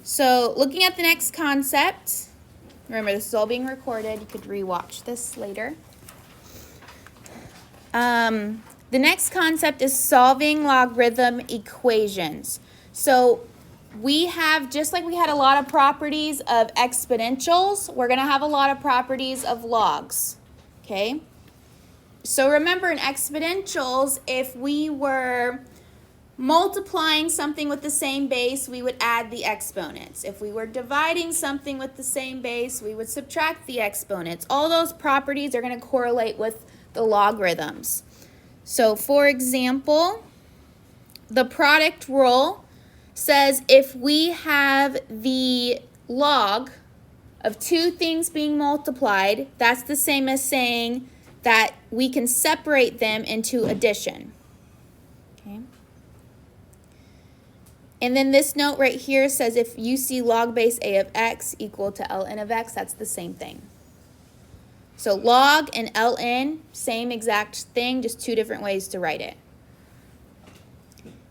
So looking at the next concept, remember this is all being recorded. You could rewatch this later. The next concept is solving logarithm equations. So we have, just like we had a lot of properties of exponentials, we're going to have a lot of properties of logs. Okay? So remember in exponentials, if we were multiplying something with the same base, we would add the exponents. If we were dividing something with the same base, we would subtract the exponents. All those properties are going to correlate with the logarithms. So for example, the product rule says if we have the log of two things being multiplied, that's the same as saying that we can separate them into addition. Okay. And then this note right here says if you see log base a of x equal to ln of x, that's the same thing. So log and ln, same exact thing, just two different ways to write it.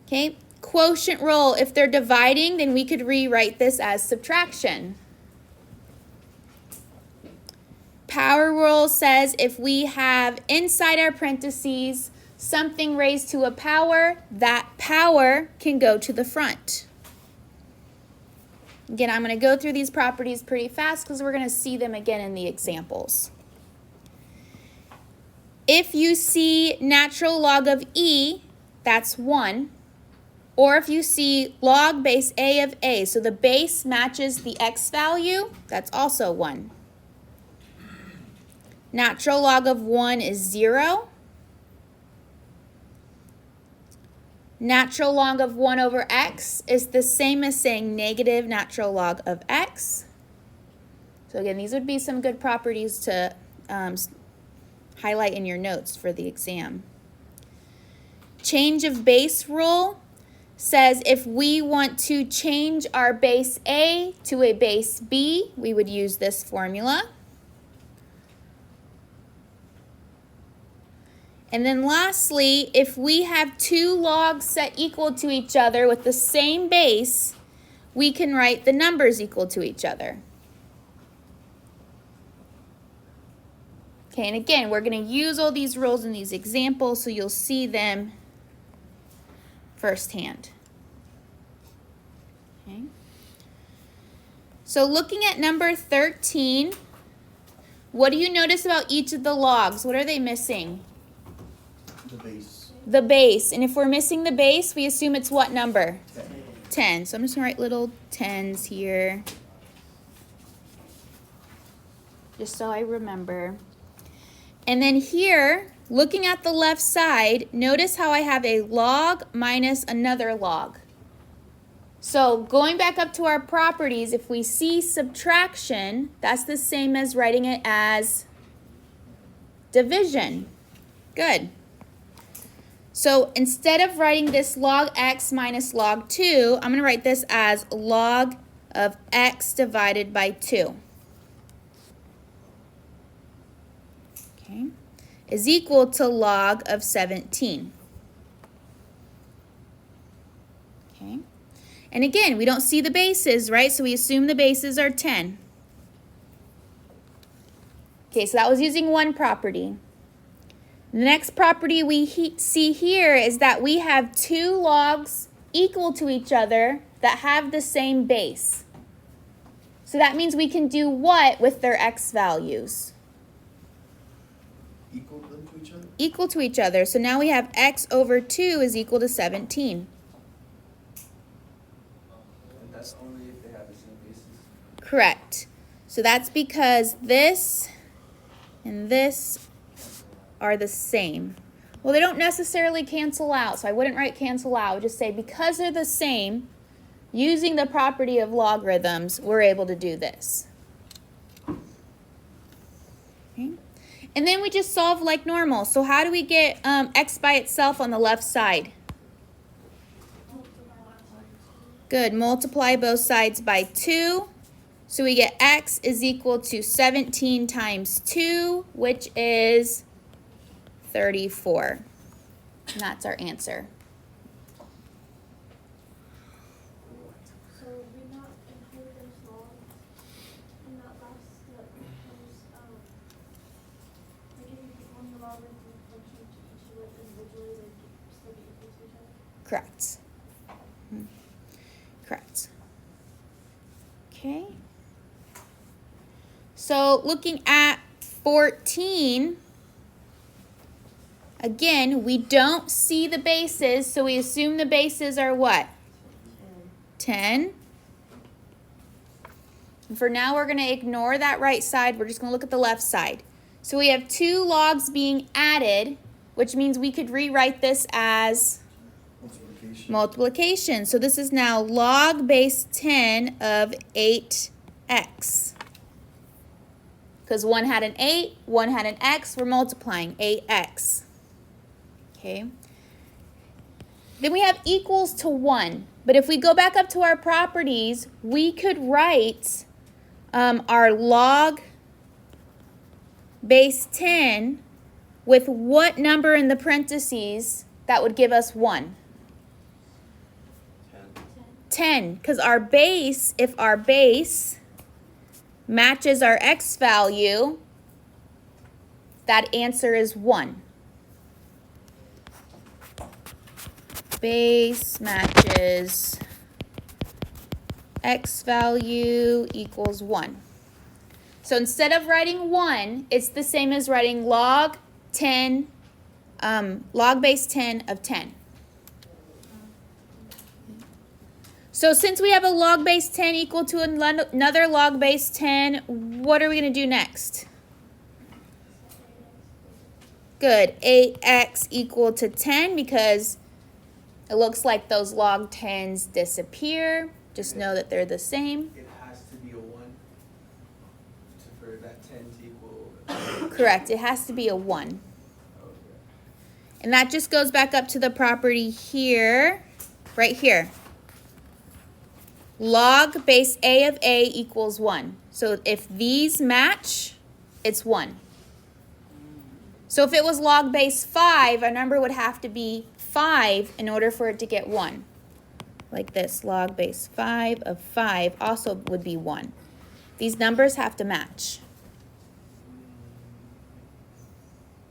Okay, quotient rule, if they're dividing, then we could rewrite this as subtraction. Power rule says if we have inside our parentheses something raised to a power, that power can go to the front. Again, I'm going to go through these properties pretty fast because we're going to see them again in the examples. If you see natural log of e, that's 1. Or if you see log base a of a, so the base matches the x value, that's also 1. Natural log of 1 is 0. Natural log of 1 over x is the same as saying negative natural log of x. So again, these would be some good properties to highlight in your notes for the exam. Change of base rule says if we want to change our base A to a base B, we would use this formula. And then lastly, if we have two logs set equal to each other with the same base, we can write the numbers equal to each other. Okay, and again, we're going to use all these rules in these examples so you'll see them firsthand. Okay. So looking at number 13, what do you notice about each of the logs? What are they missing? The base. The base. And if we're missing the base, we assume it's what number? 10. 10. So I'm just going to write little 10s here, just so I remember. And then here, looking at the left side, notice how I have a log minus another log. So going back up to our properties, if we see subtraction, that's the same as writing it as division. Good. So instead of writing this log x minus log 2, I'm going to write this as log of x divided by 2. Okay, is equal to log of 17. Okay, and again, we don't see the bases, right? So we assume the bases are 10. Okay, so that was using one property. The next property we see here is that we have two logs equal to each other that have the same base. So that means we can do what with their x values? Equal them to each other? equal to each other. So now we have x over 2 is equal to 17. And that's only if they have the same basis. Correct. So that's because this and this are the same. Well, they don't necessarily cancel out, so I wouldn't write cancel out. I would just say because they're the same, using the property of logarithms, we're able to do this. Okay. And then we just solve like normal. So how do we get x by itself on the left side? Good. Multiply both sides by 2. So we get x is equal to 17 times 2, which is 34. And that's our answer. So we not include those logs in that last step because like if you put one logarithmic function to each of it individually, they still be equal to each other. Correct. Correct. Okay. So looking at 14, again, we don't see the bases, so we assume the bases are what? 10. And for now, we're going to ignore that right side. We're just going to look at the left side. So we have 2 logs being added, which means we could rewrite this as multiplication. So this is now log base 10 of 8x. Because one had an 8, one had an x, we're multiplying 8x. Okay. Then we have equals to 1. But if we go back up to our properties, we could write our log base 10 with what number in the parentheses that would give us 1? 10. Because our base, if our base matches our x value, that answer is 1. Base matches x value equals 1. So instead of writing 1, it's the same as writing log 10, log base 10 of 10. So since we have a log base 10 equal to another log base 10, what are we going to do next? Good. 8x equal to 10 because it looks like those log 10s disappear. Just know that they're the same. It has to be a 1 for that 10 to equal. Correct. It has to be a 1. Okay. And that just goes back up to the property here, right here. Log base a of a equals 1. So if these match, it's 1. So if it was log base 5, our number would have to be 5 in order for it to get 1. Like this, log base 5 of 5 also would be 1. These numbers have to match.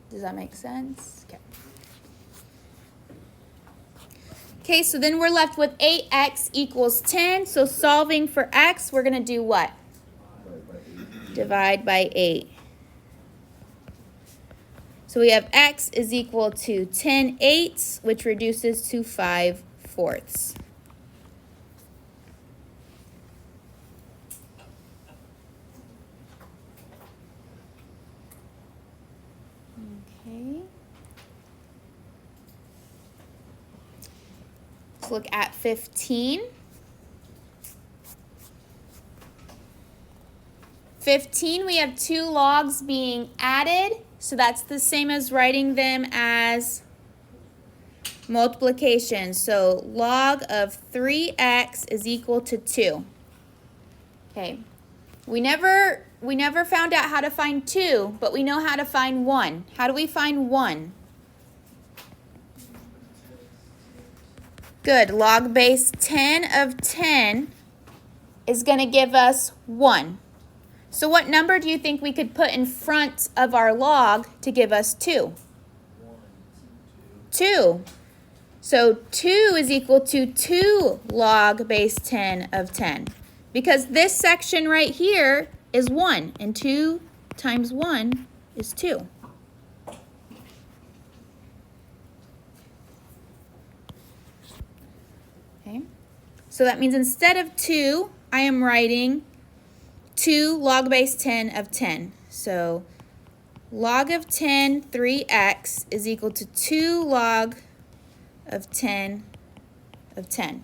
Does that make sense? Okay. Okay, so then we're left with 8x equals 10. So solving for x, we're going to do what? Divide by 8. So we have x is equal to 10/8, which reduces to 5/4. Okay. Let's look at 15. 15, we have 2 logs being added. So that's the same as writing them as multiplication. So log of 3x is equal to 2. Okay. We never found out how to find 2, but we know how to find 1. How do we find 1? Good. Log base 10 of 10 is going to give us 1. So what number do you think we could put in front of our log to give us 2? 2. So 2 is equal to 2 log base 10 of 10. Because this section right here is 1, and 2 times 1 is 2. So that means instead of 2, I am writing 2 log base 10 of 10. So log of 10, 3x is equal to 2 log of 10 of 10.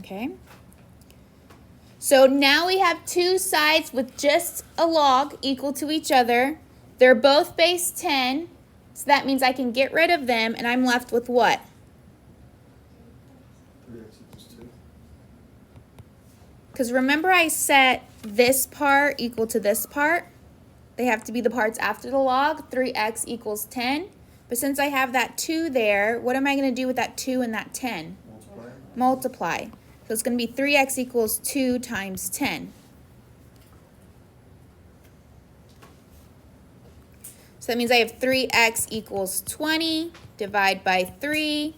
Okay? So now we have two sides with just a log equal to each other. They're both base 10, so that means I can get rid of them, and I'm left with what? 3x equals 2. Because remember I set this part equal to this part? They have to be the parts after the log. 3x equals 10. But since I have that 2 there, what am I going to do with that 2 and that 10? Multiply. Multiply. So it's going to be 3x equals 2 times 10. So that means I have 3x equals 20. Divide by 3.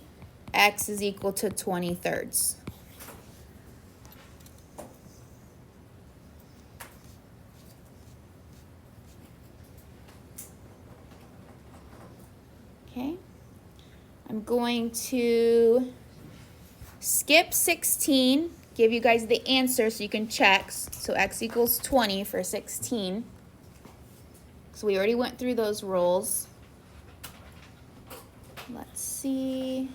X is equal to 20/3. Okay. I'm going to skip 16, give you guys the answer so you can check. So x equals 20 for 16. So we already went through those rules. Let's see.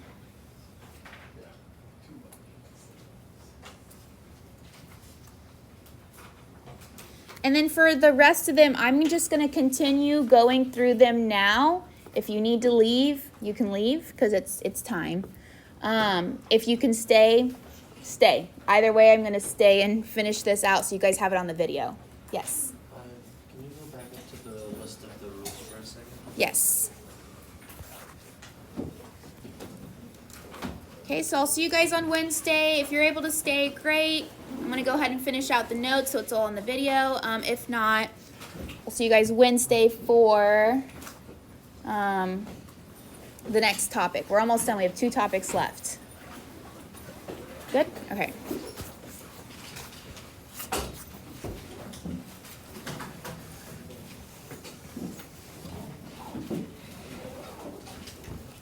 And then for the rest of them, I'm just going to continue going through them now. If you need to leave, you can leave because it's time. If you can stay, stay. Either way, I'm going to stay and finish this out so you guys have it on the video. Yes. Can you go back up to the list of the rules for a second? Yes. Okay, so I'll see you guys on Wednesday. If you're able to stay, great. I'm going to go ahead and finish out the notes so it's all on the video. If not, we'll see you guys Wednesday for the next topic. We're almost done. We have 2 topics left. Good? Okay.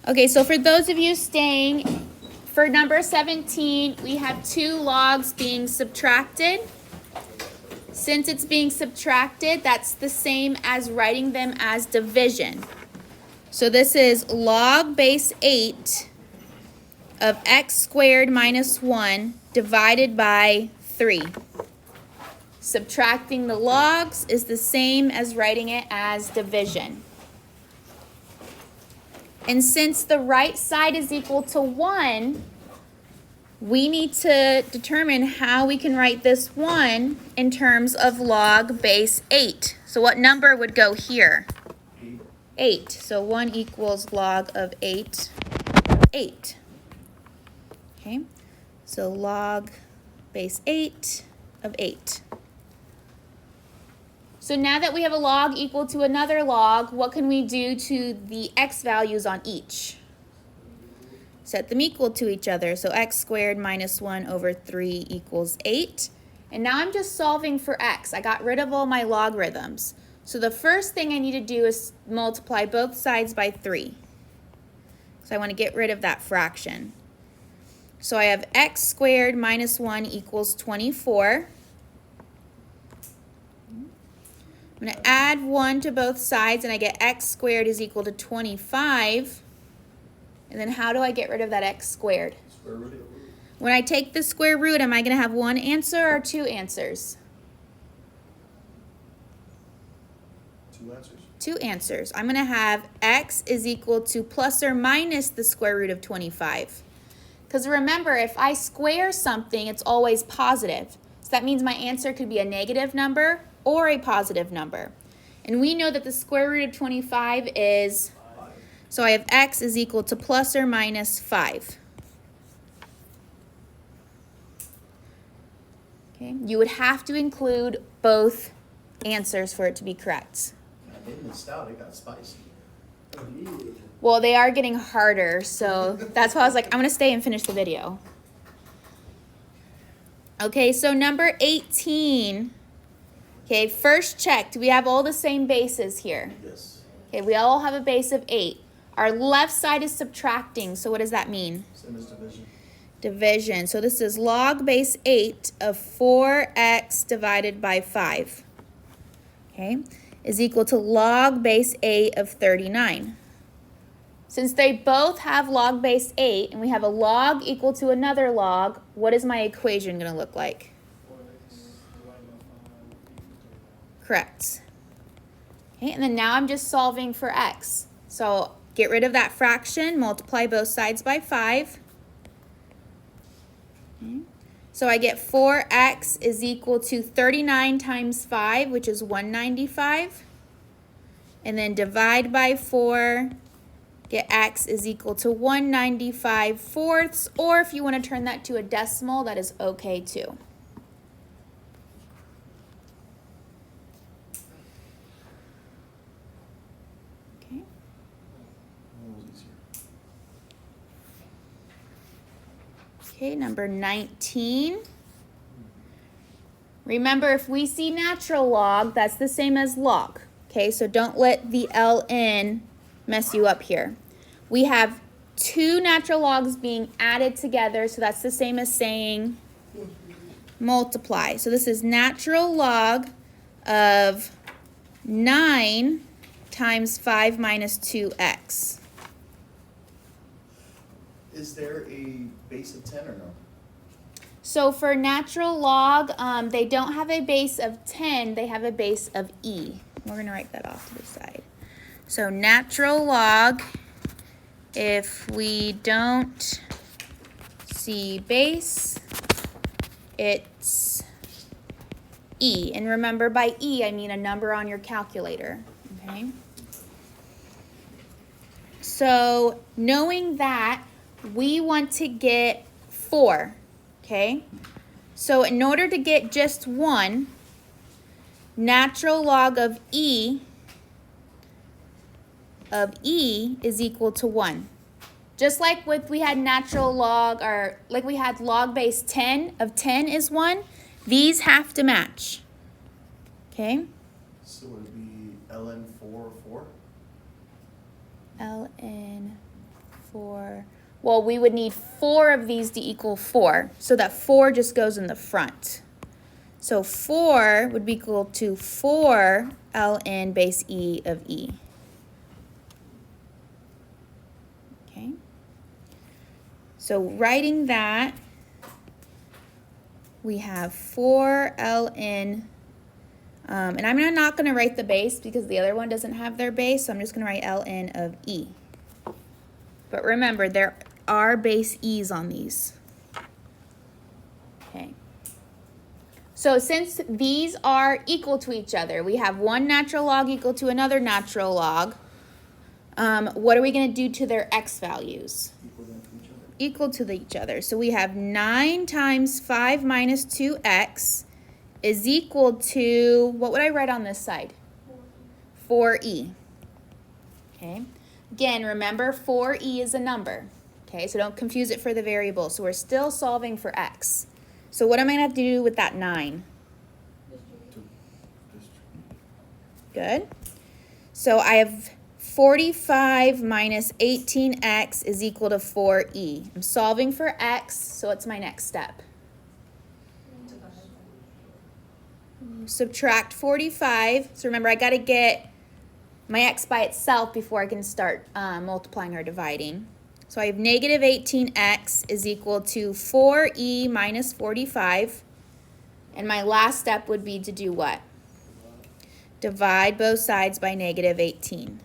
Okay, so for those of you staying, for number 17, we have 2 logs being subtracted. Since it's being subtracted, that's the same as writing them as division. So this is log base 8 of x squared minus 1 divided by 3. Subtracting the logs is the same as writing it as division. And since the right side is equal to 1, we need to determine how we can write this 1 in terms of log base 8. So what number would go here? 8. So 1 equals log of 8. 8. Okay, so log base 8 of 8. So now that we have a log equal to another log, what can we do to the x values on each? Set them equal to each other. So x squared minus 1 over 3 equals 8. And now I'm just solving for x. I got rid of all my logarithms. So the first thing I need to do is multiply both sides by 3. So I want to get rid of that fraction. So I have x squared minus 1 equals 24. I'm going to add 1 to both sides, and I get x squared is equal to 25. And then how do I get rid of that x squared? Square root it. When I take the square root, am I going to have 1 answer or 2 answers? 2 answers. 2 answers. I'm going to have x is equal to plus or minus the square root of 25. Because remember, if I square something, it's always positive. So that means my answer could be a negative number or a positive number. And we know that the square root of 25 is, so I have x is equal to plus or minus 5. Okay, you would have to include both answers for it to be correct. They missed out. It got spicy. Well, they are getting harder, so that's why I was like, I'm going to stay and finish the video. Okay, so number 18. Okay, first check. Do we have all the same bases here? Yes. Okay, we all have a base of 8. Our left side is subtracting, so what does that mean? Same as division. division. So this is log base 8 of 4x divided by 5, okay, is equal to log base 8 of 39. Since they both have log base 8 and we have a log equal to another log, what is my equation going to look like? 4x divided by 5. Correct. Okay, and then now I'm just solving for x. So get rid of that fraction, multiply both sides by 5. Okay. So I get 4x is equal to 39 times 5, which is 195. And then divide by 4, get x is equal to 195 fourths, or if you want to turn that to a decimal, that is okay too. Okay. That was easier. Okay, number 19. Remember, if we see natural log, that's the same as log. Okay, so don't let the ln mess you up here. We have two natural logs being added together, so that's the same as saying multiply. So this is natural log of 9 times 5 minus 2x. Is there a base of 10 or no? So for natural log, they don't have a base of 10, they have a base of e. We're going to write that off to the side. So natural log, if we don't see base, it's e. And remember, by e, I mean a number on your calculator. Okay. So knowing that, we want to get 4. Okay. So in order to get just 1, natural log of e is equal to 1. Just like we had natural log, or like we had log base 10 of 10 is 1, these have to match. Okay? So would it be ln 4 4? ln 4. Well, we would need 4 of these to equal 4. So that 4 just goes in the front. So 4 would be equal to 4 ln base e of e. Okay. So writing that, we have 4 ln, and I'm not going to write the base because the other one doesn't have their base, so I'm just going to write ln of e. But remember, there are base e's on these. Okay. So since these are equal to each other, we have one natural log equal to another natural log, what are we going to do to their x values? Equal them to each other. Equal to each other. So we have 9 times 5 minus 2x is equal to, what would I write on this side? 4e. Okay. Again, remember 4e is a number. Okay, so don't confuse it for the variable. So we're still solving for x. So what am I going to have to do with that 9? Good. So I have 45 minus 18x is equal to 4e. I'm solving for x, so what's my next step? Subtract 45. So remember, I got to get my x by itself before I can start multiplying or dividing. So I have negative 18x is equal to 4e minus 45. And my last step would be to do what? Divide both sides by negative 18.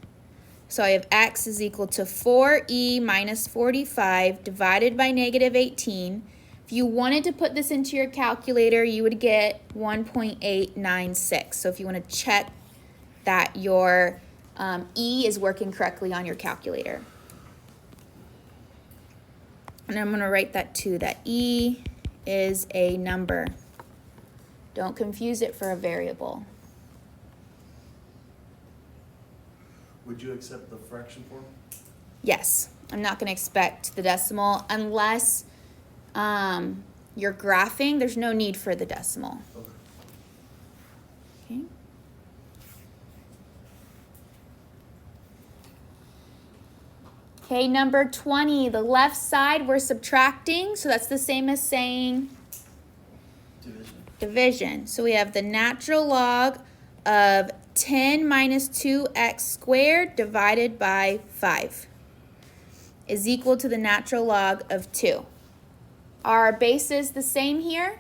So I have x is equal to 4e minus 45 divided by negative 18. If you wanted to put this into your calculator, you would get 1.896. So if you want to check that your e is working correctly on your calculator. And I'm going to write that too, that e is a number. Don't confuse it for a variable. Would you accept the fraction form? Yes, I'm not going to expect the decimal unless you're graphing. There's no need for the decimal. Okay. Okay. Okay, number 20, the left side we're subtracting, so that's the same as saying division. So we have the natural log of 10 minus 2x squared divided by 5 is equal to the natural log of 2. Are our bases the same here?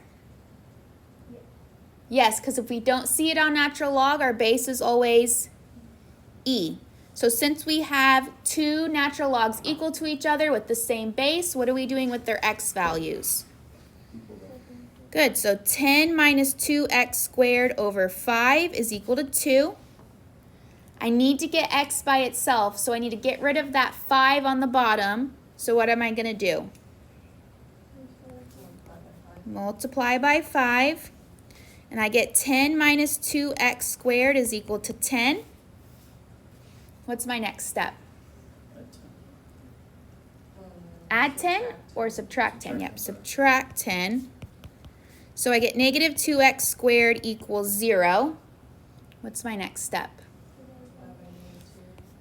Yes, because if we don't see it on natural log, our base is always e. So since we have two natural logs equal to each other with the same base, what are we doing with their x values? Good, so 10 minus 2x squared over 5 is equal to 2. I need to get x by itself, so I need to get rid of that 5 on the bottom. So what am I going to do? Multiply by 5. And I get 10 minus 2x squared is equal to 10. What's my next step? Add 10 or subtract 10? Yep, subtract 10. So I get negative 2x squared equals 0. What's my next step?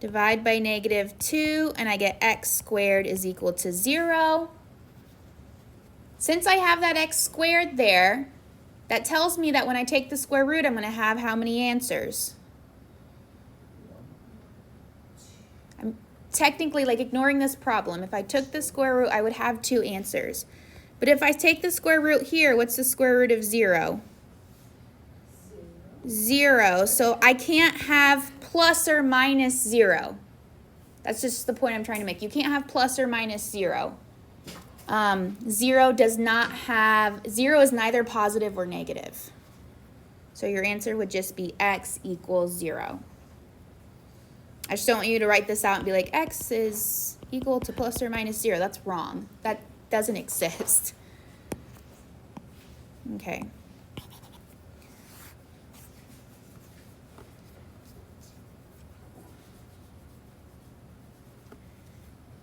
Divide by negative 2, and I get x squared is equal to 0. Since I have that x squared there, that tells me that when I take the square root, I'm going to have how many answers? I'm technically ignoring this problem. If I took the square root, I would have 2 answers. But if I take the square root here, what's the square root of 0? 0. So I can't have plus or minus 0. That's just the point I'm trying to make. You can't have plus or minus 0. 0 does not have, 0 is neither positive or negative. So your answer would just be x equals 0. I just don't want you to write this out and be like, x is equal to plus or minus 0. That's wrong. That doesn't exist. Okay.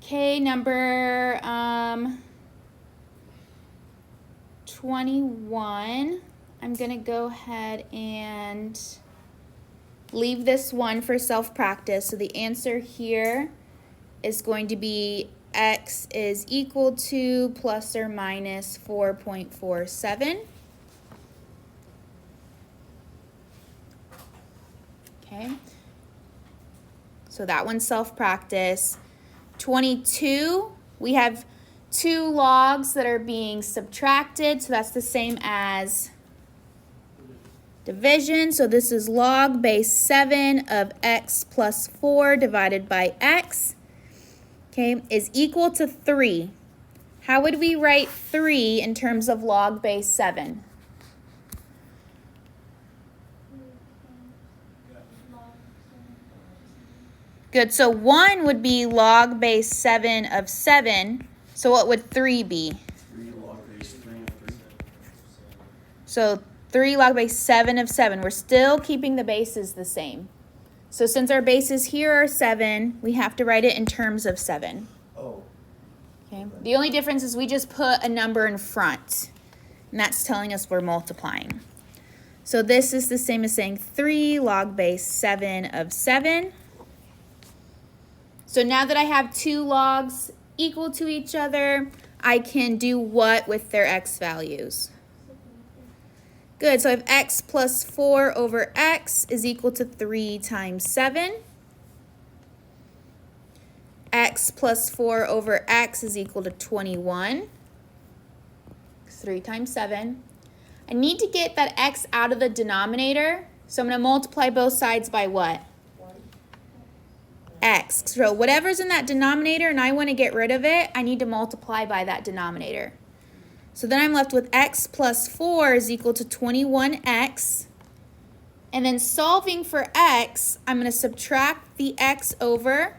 Okay, number 21. I'm going to go ahead and leave this one for self-practice. So the answer here is going to be x is equal to plus or minus 4.47. Okay. So that one's self-practice. 22, we have 2 logs that are being subtracted, so that's the same as division. So this is log base 7 of x plus 4 divided by x, okay, is equal to 3. How would we write 3 in terms of log base 7? Good, so 1 would be log base 7 of 7. So what would 3 be? 3 log base 3 of 3. So 3 log base 7 of 7. We're still keeping the bases the same. So since our bases here are 7, we have to write it in terms of 7. Oh. Okay. The only difference is we just put a number in front. And that's telling us we're multiplying. So this is the same as saying 3 log base 7 of 7. So now that I have 2 logs equal to each other, I can do what with their x values? Good, so I have x plus 4 over x is equal to 3 times 7. X plus 4 over x is equal to 21. 3 times 7. I need to get that x out of the denominator, so I'm going to multiply both sides by what? X. So whatever's in that denominator and I want to get rid of it, I need to multiply by that denominator. So then I'm left with x plus 4 is equal to 21x. And then solving for x, I'm going to subtract the x over,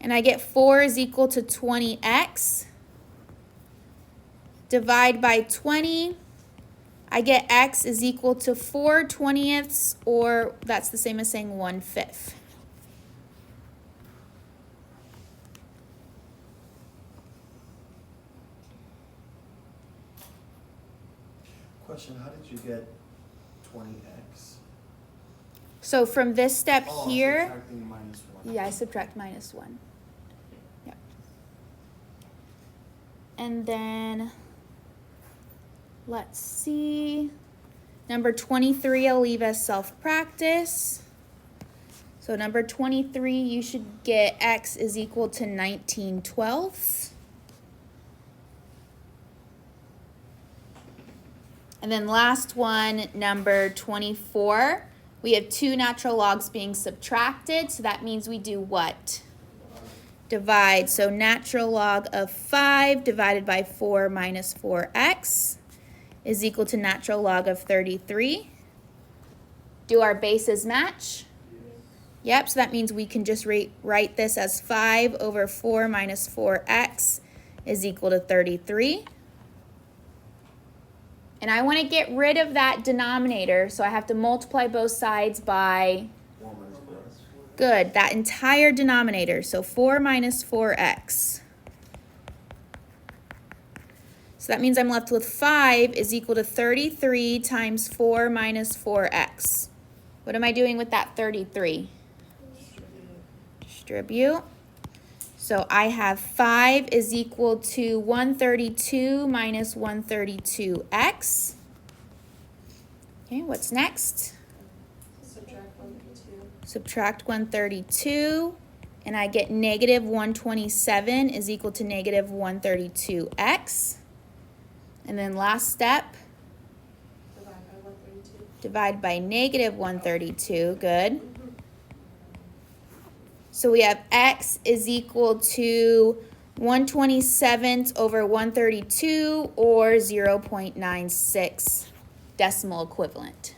and I get 4 is equal to 20x. Divide by 20. I get x is equal to 4/20, or that's the same as saying 1/5. Question, how did you get 20x? So from this step Oh, here, subtracting minus 1. yeah, I subtract minus 1. Yeah. And then, let's see. Number 23, I'll leave as self-practice. So number 23, you should get x is equal to 19/12. And then last one, number 24. We have two natural logs being subtracted, so that means we do what? Divide. So natural log of 5 divided by 4 minus 4x is equal to natural log of 33. Do our bases match? Yep, so that means we can just write this as 5 over 4 minus 4x is equal to 33. And I want to get rid of that denominator, so I have to multiply both sides by, good, that entire denominator, so 4 minus 4x. So that means I'm left with 5 is equal to 33 times 4 minus 4x. What am I doing with that 33? Distribute. So I have 5 is equal to 132 minus 132x. Okay, what's next? Subtract 132, and I get negative 127 is equal to negative 132x. And then last step, divide by negative 132, good. So we have x is equal to 1/27 over 132, or 0.96 decimal equivalent.